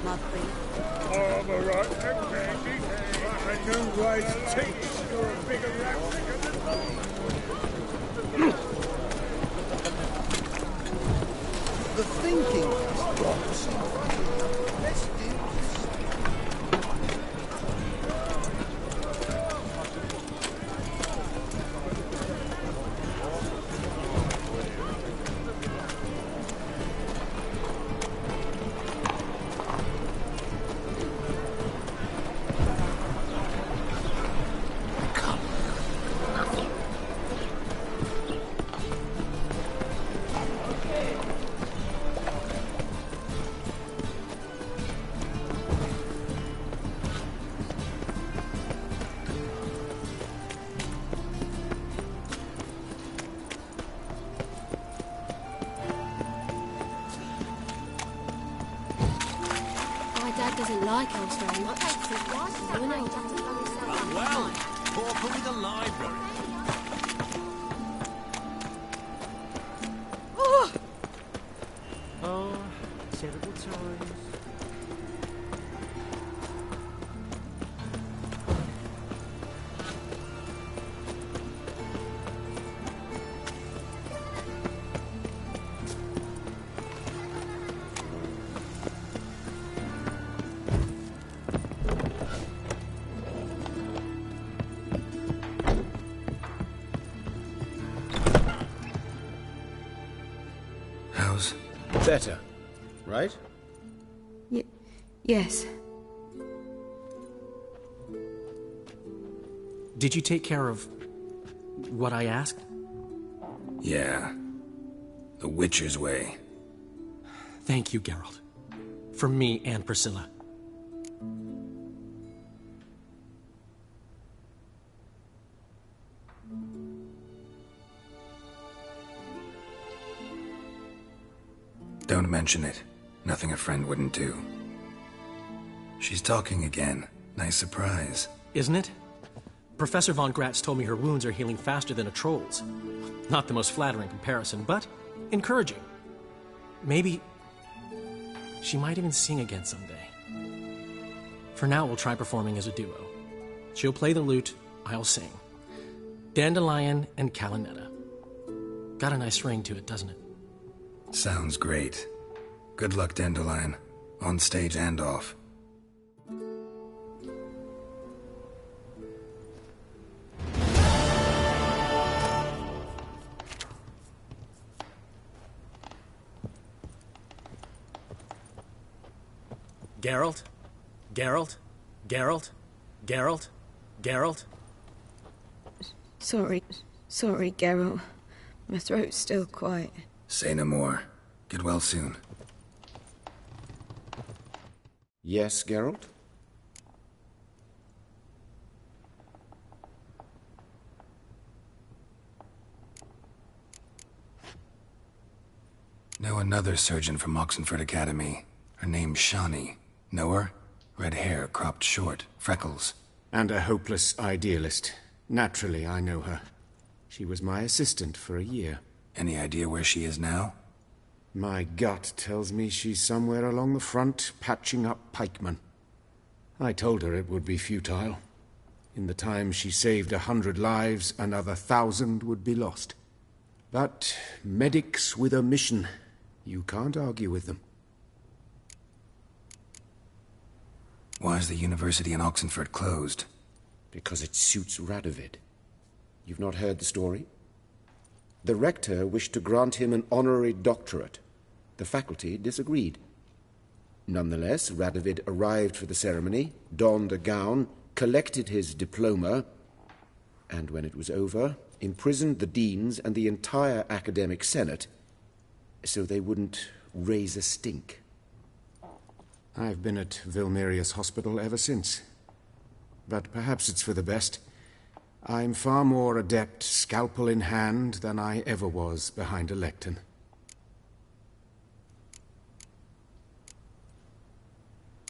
my queen? Oh, I'm alright, Mandy. A new wise teeth. You're a bigger rat than The thinking has got some. Let's do this. Doesn't like us very much. Well, talk with the library. Oh, terrible times. Better, right? Yes. Did you take care of what I asked? Yeah. The Witcher's way. Thank you, Geralt. For me and Priscilla. Don't mention it. Nothing a friend wouldn't do. She's talking again. Nice surprise. Isn't it? Professor Von Gratz told me her wounds are healing faster than a troll's. Not the most flattering comparison, but encouraging. Maybe she might even sing again someday. For now, we'll try performing as a duo. She'll play the lute, I'll sing. Dandelion and Calinetta. Got a nice ring to it, doesn't it? Sounds great. Good luck, Dandelion. On stage and off. Geralt? Geralt? Geralt? Geralt? Geralt? Sorry, Geralt. My throat's still quite... Say no more. Get well soon. Yes, Geralt? Know another surgeon from Oxenford Academy. Her name's Shawnee. Know her? Red hair, cropped short, freckles. And a hopeless idealist. Naturally, I know her. She was my assistant for a year. Any idea where she is now? My gut tells me she's somewhere along the front, patching up pikemen. I told her it would be futile. In the time she saved 100 lives, another 1,000 would be lost. But medics with a mission, you can't argue with them. Why is the university in Oxenford closed? Because it suits Radovid. You've not heard the story? The rector wished to grant him an honorary doctorate. The faculty disagreed. Nonetheless, Radovid arrived for the ceremony, donned a gown, collected his diploma, and when it was over, imprisoned the deans and the entire academic senate so they wouldn't raise a stink. I've been at Vilmerius Hospital ever since. But perhaps it's for the best. I'm far more adept, scalpel in hand, than I ever was behind a lectern.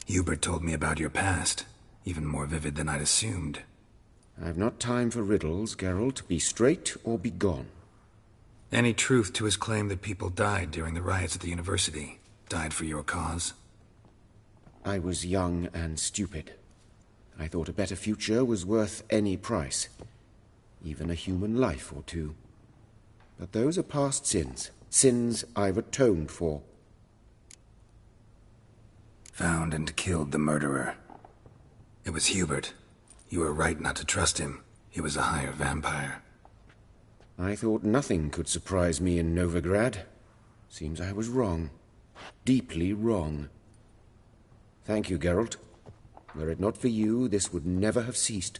Hubert told me about your past, even more vivid than I'd assumed. I've not time for riddles, Geralt. Be straight or be gone. Any truth to his claim that people died during the riots at the university? Died for your cause? I was young and stupid. I thought a better future was worth any price. Even a human life or two. But those are past sins. Sins I've atoned for. Found and killed the murderer. It was Hubert. You were right not to trust him. He was a higher vampire. I thought nothing could surprise me in Novigrad. Seems I was wrong. Deeply wrong. Thank you, Geralt. Were it not for you, this would never have ceased.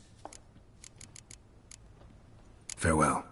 Farewell.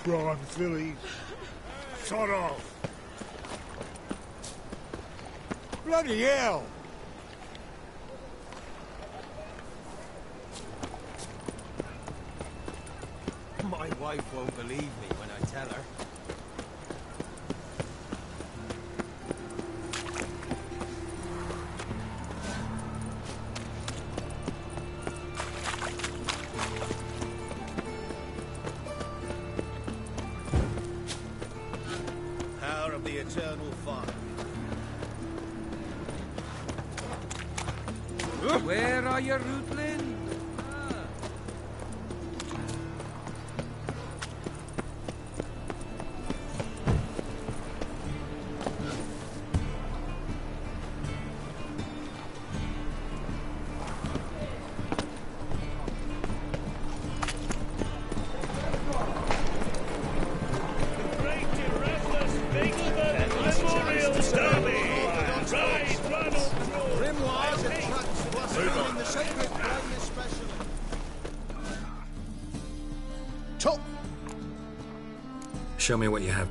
prime filly. Sod off. Bloody hell! My wife won't believe me when I tell her. Power of the eternal fire. Where are you, Rootlin? Top! Show me what you have.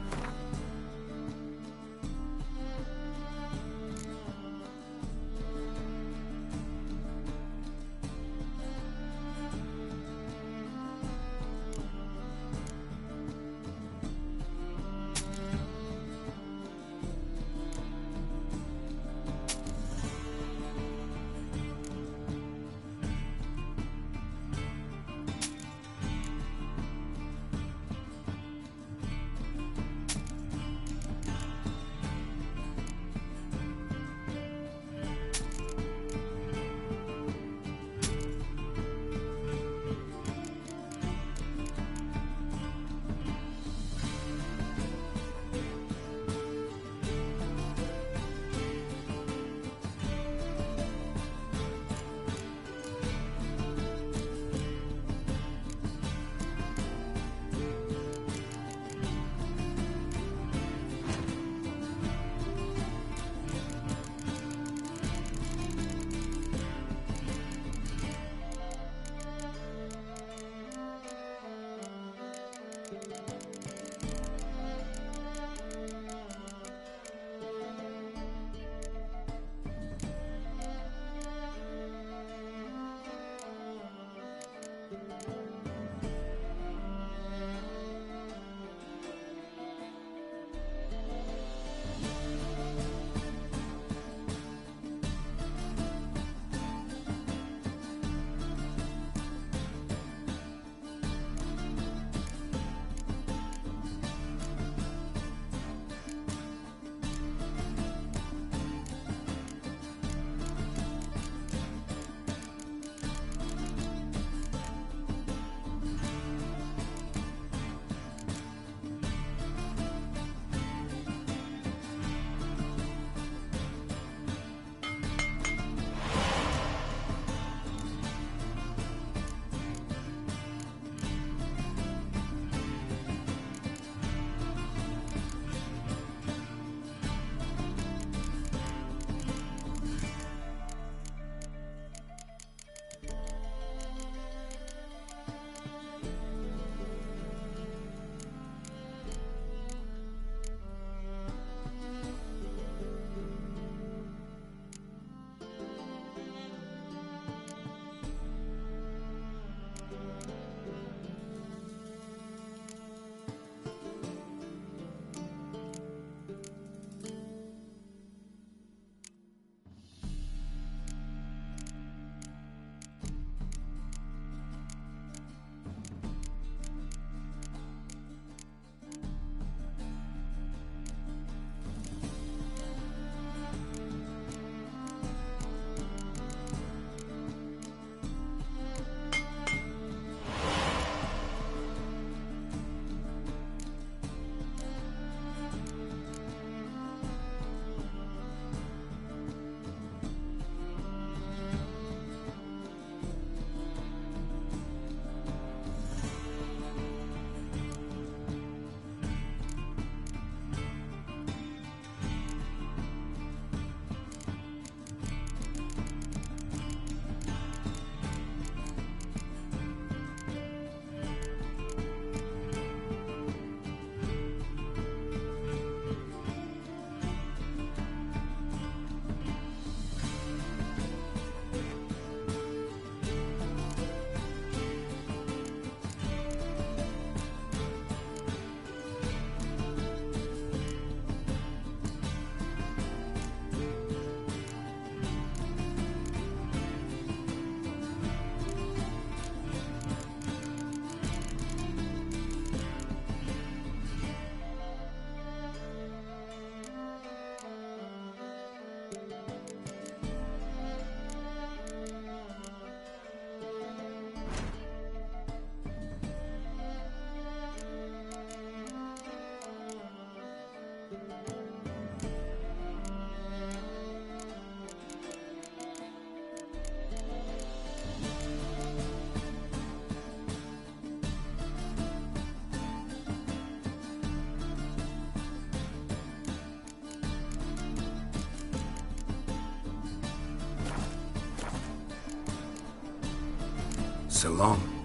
So long.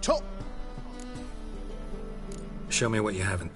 Top! Show me what you haven't.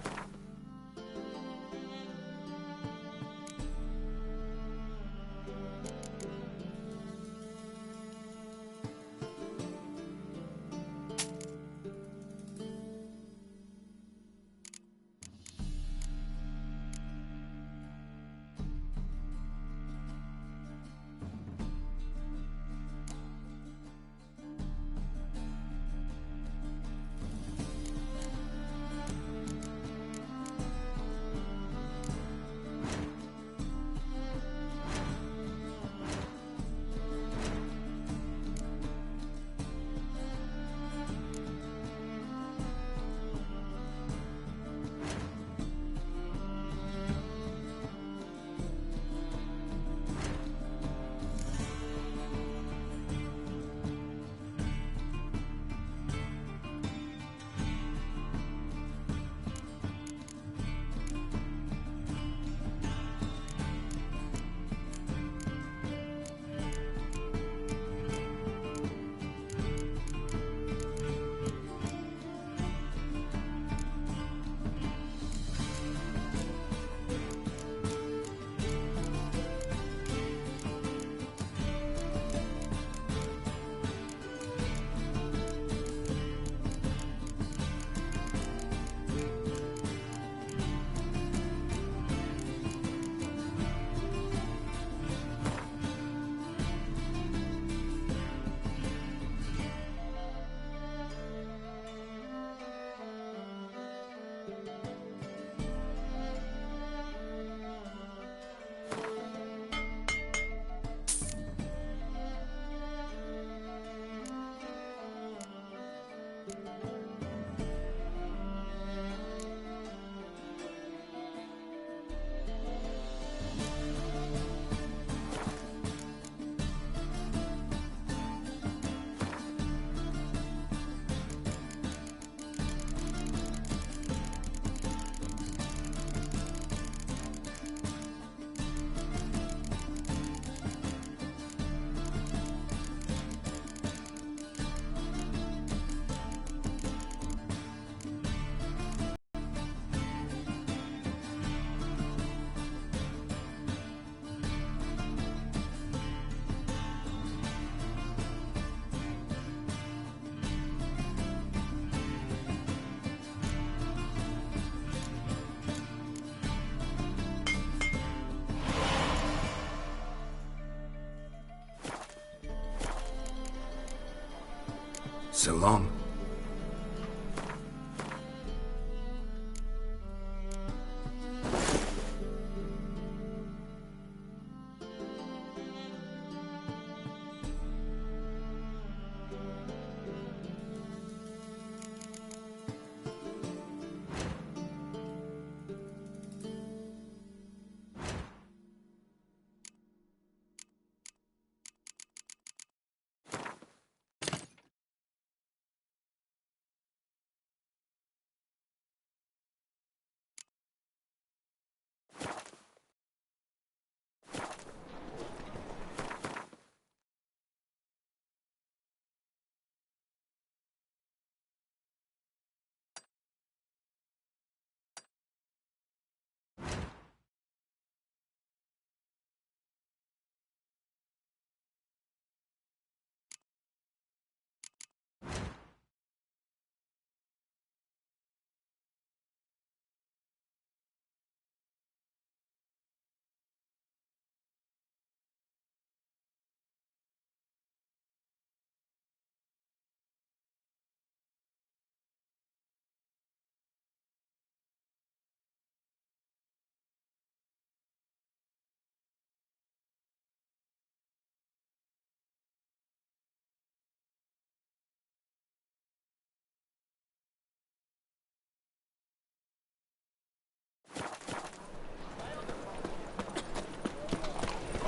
So long.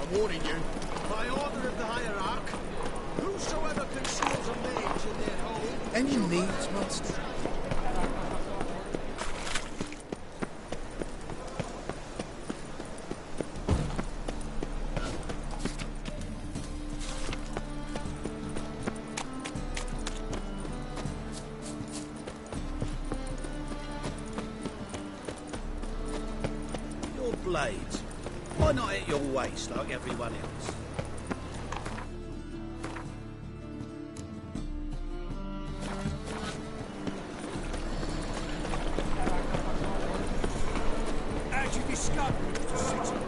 I'm warning you. By order of the hierarch, whosoever conceals a mage in their home... Any needs, master? Your blades. Why not at your waist like everyone else? How'd you discover it was a 600?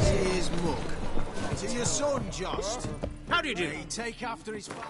Here's Mug. Is it your son, Just? How do you do? He take after his father.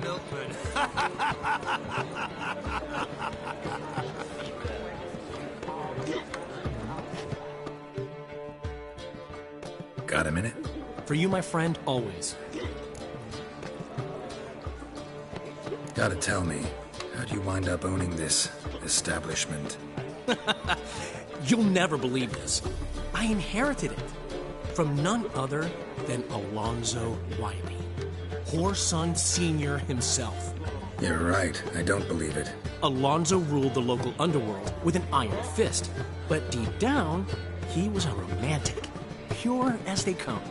milkman. Got a minute? For you, my friend, always. Gotta tell me, how'd you wind up owning this establishment? You'll never believe this. I inherited it from none other than Alonzo Wiley, Whoreson Sr. himself. You're right, I don't believe it. Alonzo ruled the local underworld with an iron fist, but deep down, he was a romantic, pure as they come.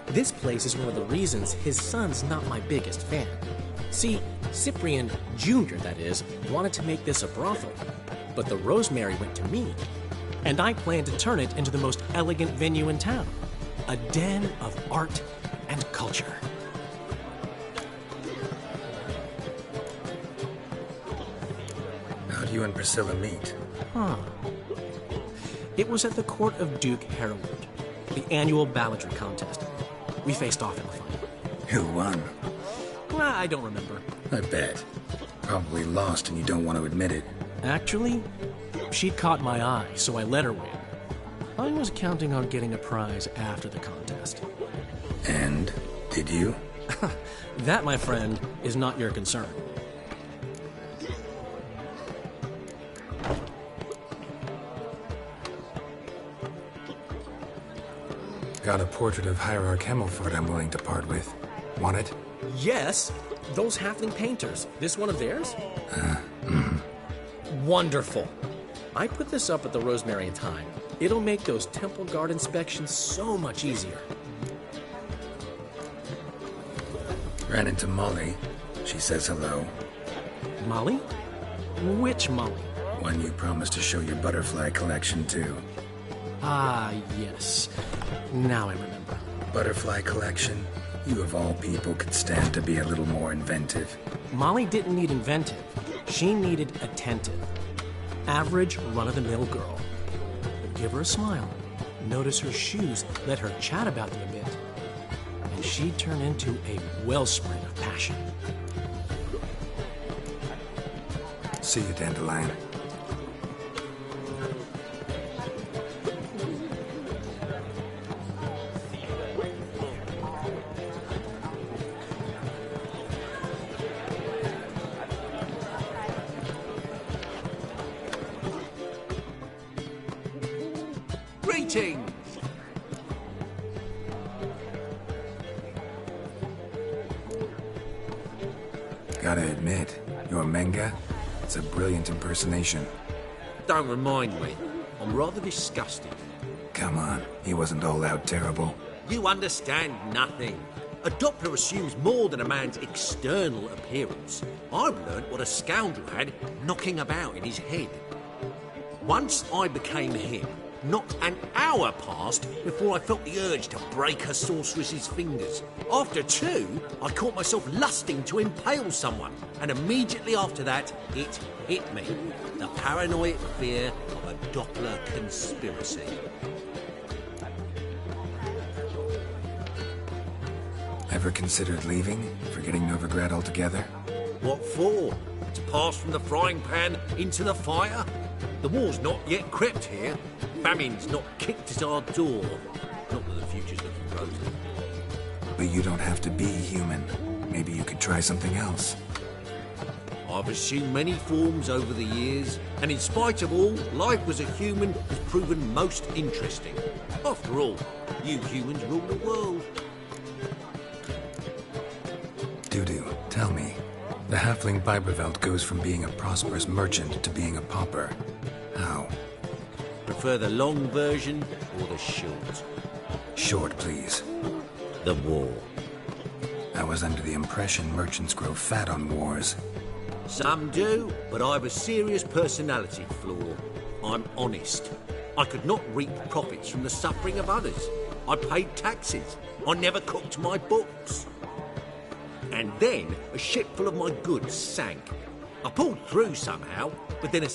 This place is one of the reasons his son's not my biggest fan. See, Cyprian Jr., that is, wanted to make this a brothel, but the Rosemary went to me. And I plan to turn it into the most elegant venue in town. A den of art and culture. How do you and Priscilla meet? Huh. It was at the court of Duke Harold, the annual balladry contest. We faced off in the final. Who won? Well, I don't remember. I bet. Probably lost and you don't want to admit it. Actually, she'd caught my eye, so I let her win. I was counting on getting a prize after the contest. And? Did you? That, my friend, is not your concern. Got a portrait of Hierarch Himmelford I'm willing to part with. Want it? Yes, those halfling painters. This one of theirs? Wonderful. I put this up at the Rosemary and Thyme. It'll make those temple guard inspections so much easier. Ran into Molly. She says hello. Molly? Which Molly? One you promised to show your butterfly collection to. Ah, yes. Now I remember. Butterfly collection? You of all people could stand to be a little more inventive. Molly didn't need inventive. She needed attentive. Average, run-of-the-mill girl. But give her a smile. Notice her shoes. Let her chat about them a bit. And she'd turn into a wellspring of passion. See you, Dandelion. Greetings! Gotta admit, your Menga, it's a brilliant impersonation. Don't remind me. I'm rather disgusted. Come on, he wasn't all out terrible. You understand nothing. A Doppler assumes more than a man's external appearance. I've learnt what a scoundrel had knocking about in his head. Once I became him, not an hour passed before I felt the urge to break a sorceress's fingers. After two, I caught myself lusting to impale someone, and immediately after that, it hit me. The paranoid fear of a Doppler conspiracy. Ever considered leaving? Forgetting Novigrad altogether? What for? To pass from the frying pan into the fire? The war's not yet crept here. Famine's not kicked at our door. Not that the future's looking rosy. But you don't have to be human. Maybe you could try something else. I've assumed many forms over the years, and in spite of all, life as a human has proven most interesting. After all, you humans rule the world. Dudu, tell me. The halfling Biberveld goes from being a prosperous merchant to being a pauper. How? Prefer the long version or the short? Short, please. The war. I was under the impression merchants grow fat on wars. Some do, but I've a serious personality flaw. I'm honest. I could not reap profits from the suffering of others. I paid taxes. I never cooked my books. And then a ship full of my goods sank. I pulled through somehow, but then a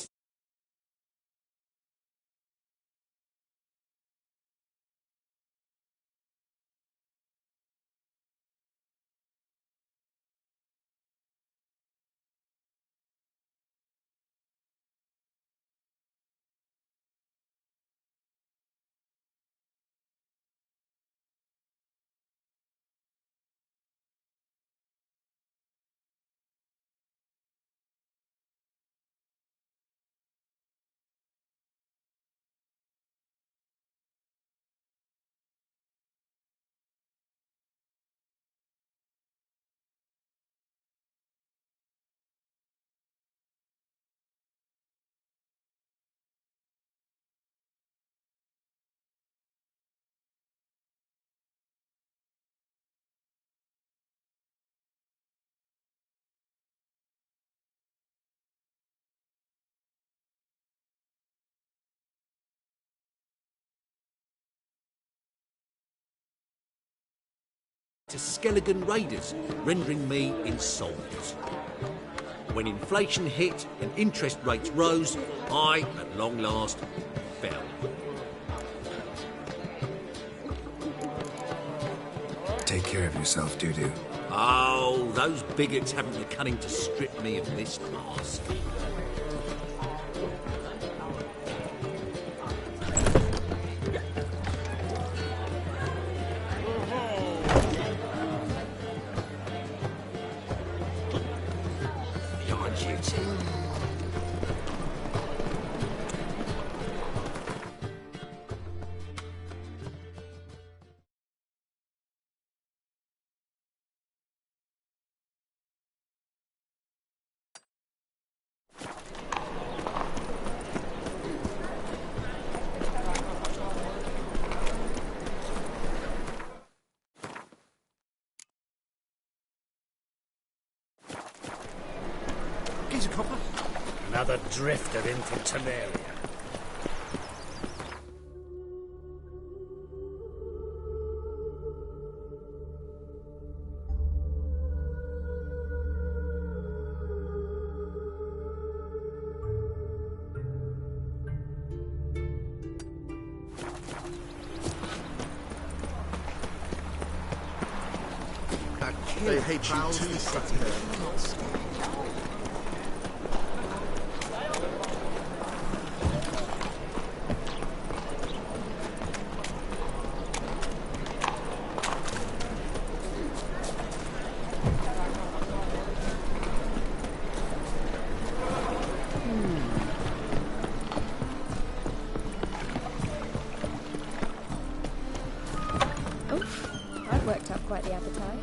to Skelligan raiders, rendering me insolvent. When inflation hit and interest rates rose, I, at long last, fell. Take care of yourself, Doo-Doo. Oh, those bigots haven't the cunning to strip me of this mask. Your duty. Here's a copper. Another drifter into Temeria. They hate you too, Sutter. Oof, I've worked up quite the appetite.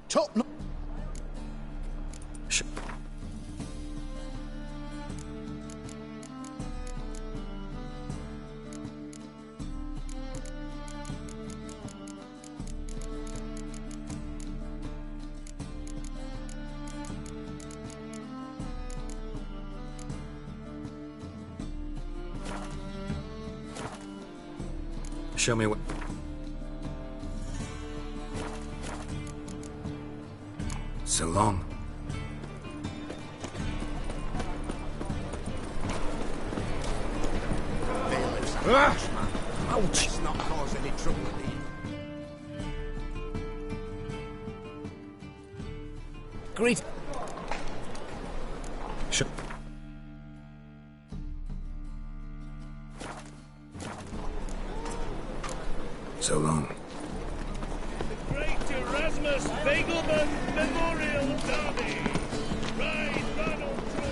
Top no- Show me what... So long. Ouch! Let's not cause any trouble here. Great. So long. Great Erasmus Begelman Memorial Derby. Ride, Ronald Troy.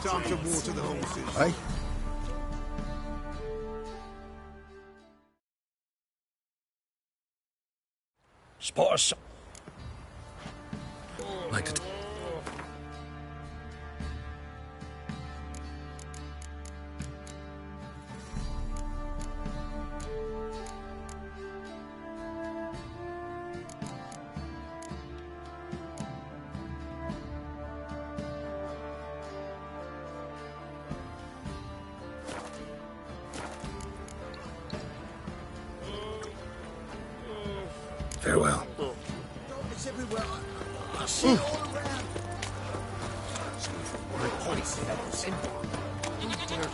Time to water the horses. Hey? Spot us. Like to...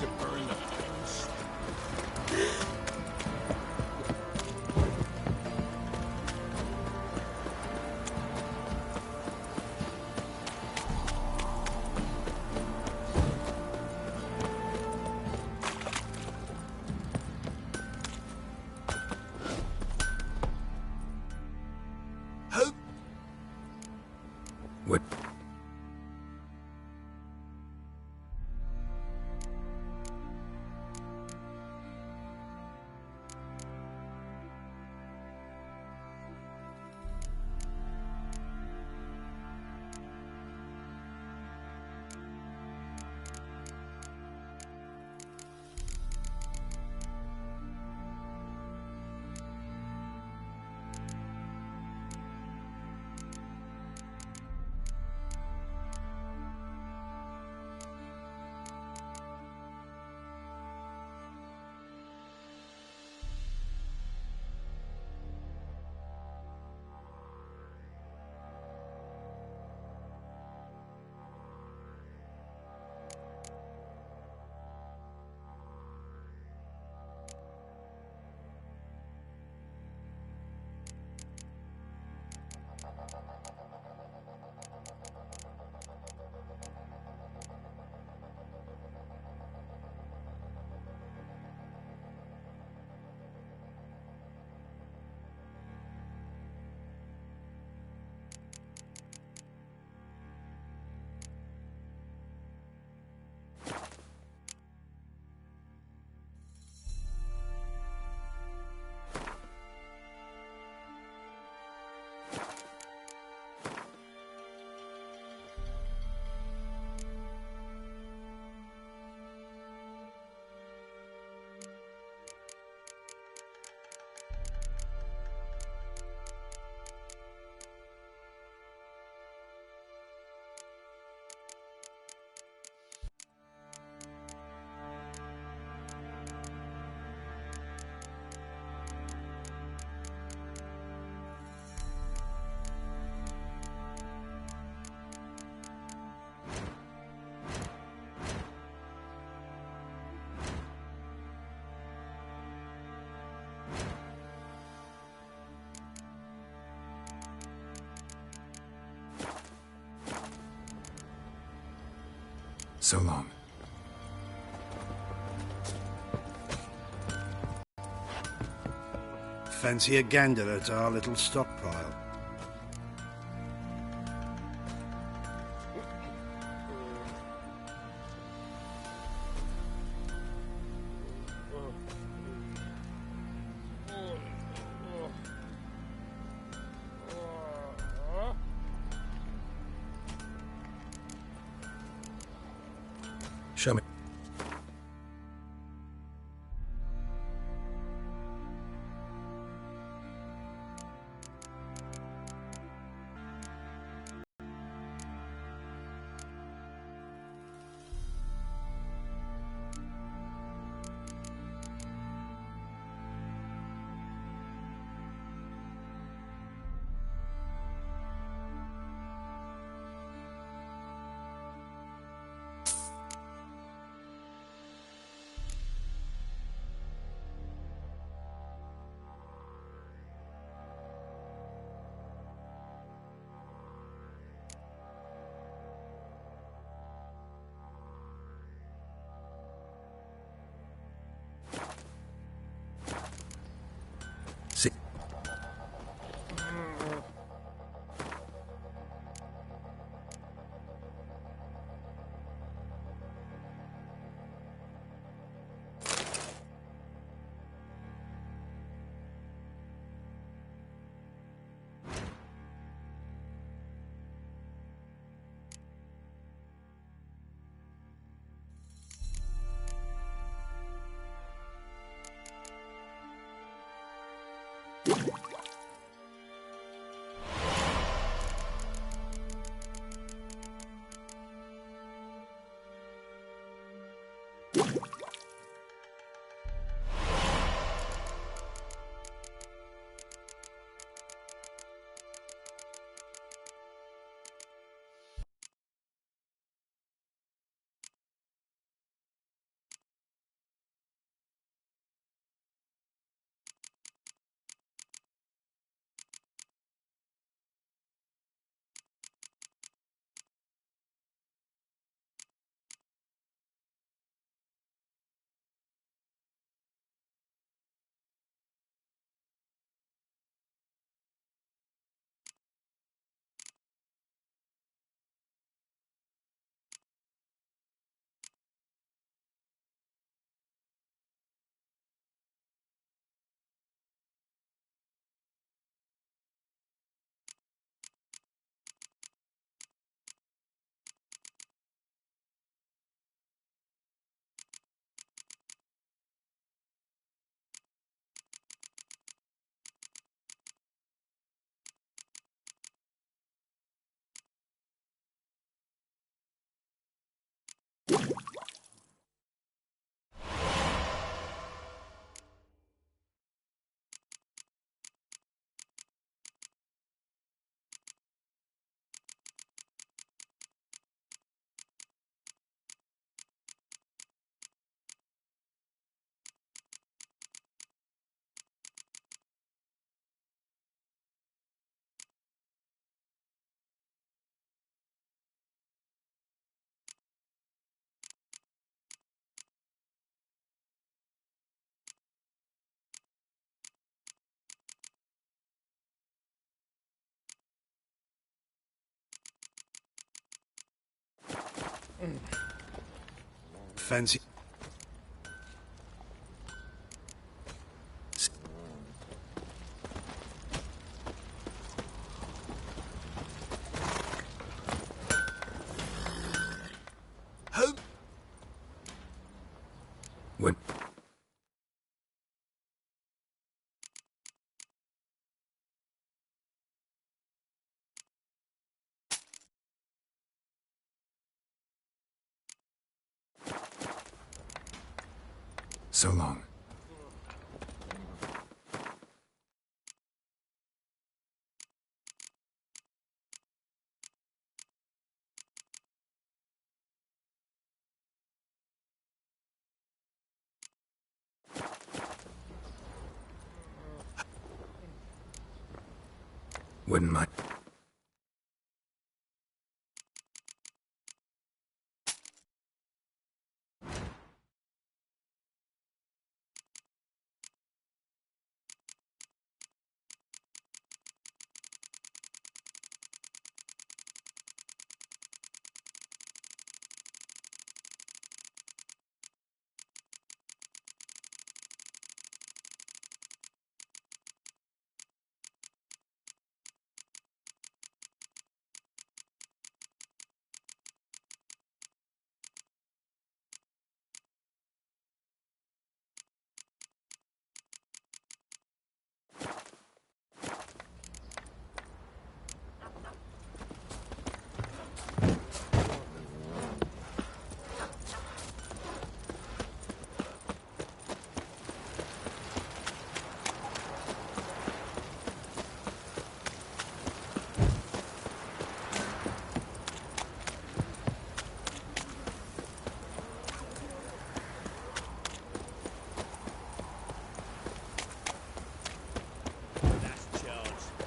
to burn the place. What? So long. Fancy a gander at our little stockpile. Show me. Fancy. What? So long. Wouldn't mind.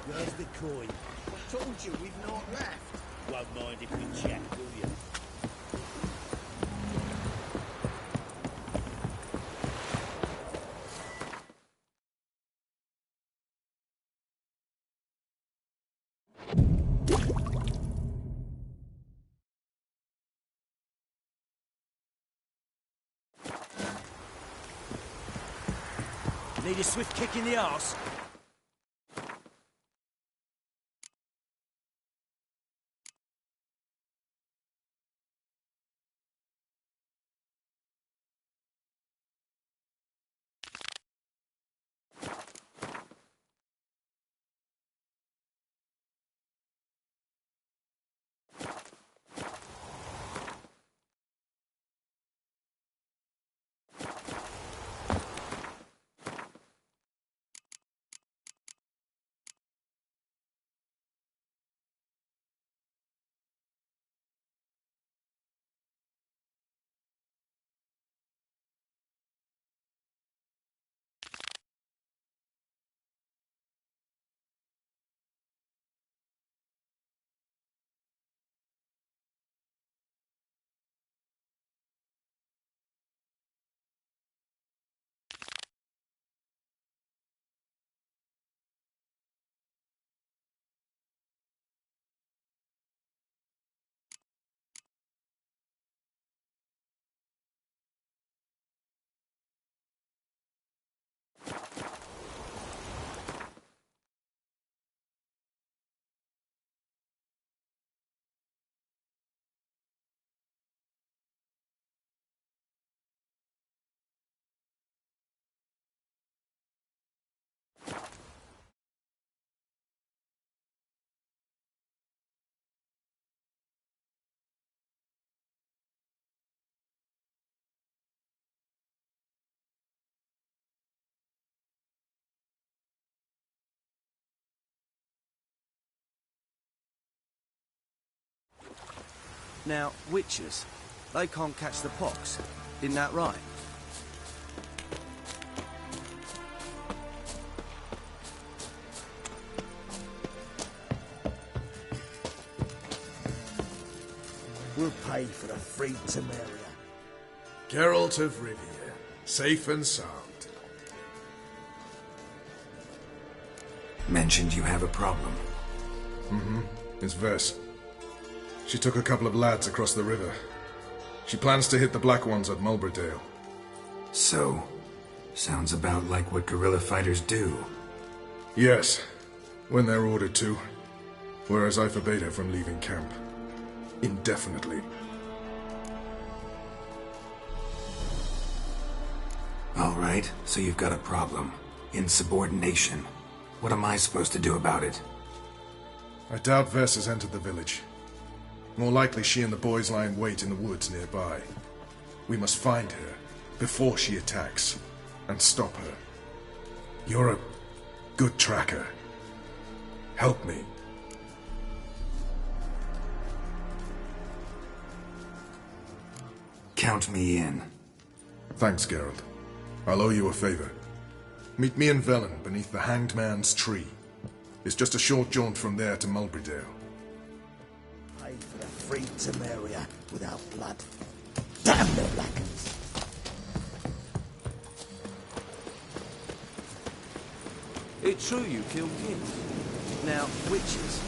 Where's the coin? I told you we've not left. Won't mind if we check, will you? Need a swift kick in the arse? Now, witches, they can't catch the pox. Isn't that right? We'll pay for the free Temeria. Geralt of Rivia, safe and sound. Mentioned you have a problem. Mm-hmm. It's Vers. She took a couple of lads across the river. She plans to hit the Black Ones at Mulberdale. So, sounds about like what guerrilla fighters do. Yes, when they're ordered to. Whereas I forbade her from leaving camp. Indefinitely. All right, so you've got a problem. Insubordination. What am I supposed to do about it? I doubt Vess has entered the village. More likely she and the boys lie in wait in the woods nearby. We must find her before she attacks and stop her. You're a good tracker. Help me. Count me in. Thanks, Geralt. I'll owe you a favor. Meet me and Velen beneath the Hanged Man's tree. It's just a short jaunt from there to Mulberdale. Pay for the free Temeria without blood. Damn the Blackens! It's true you killed kids. Now, witches,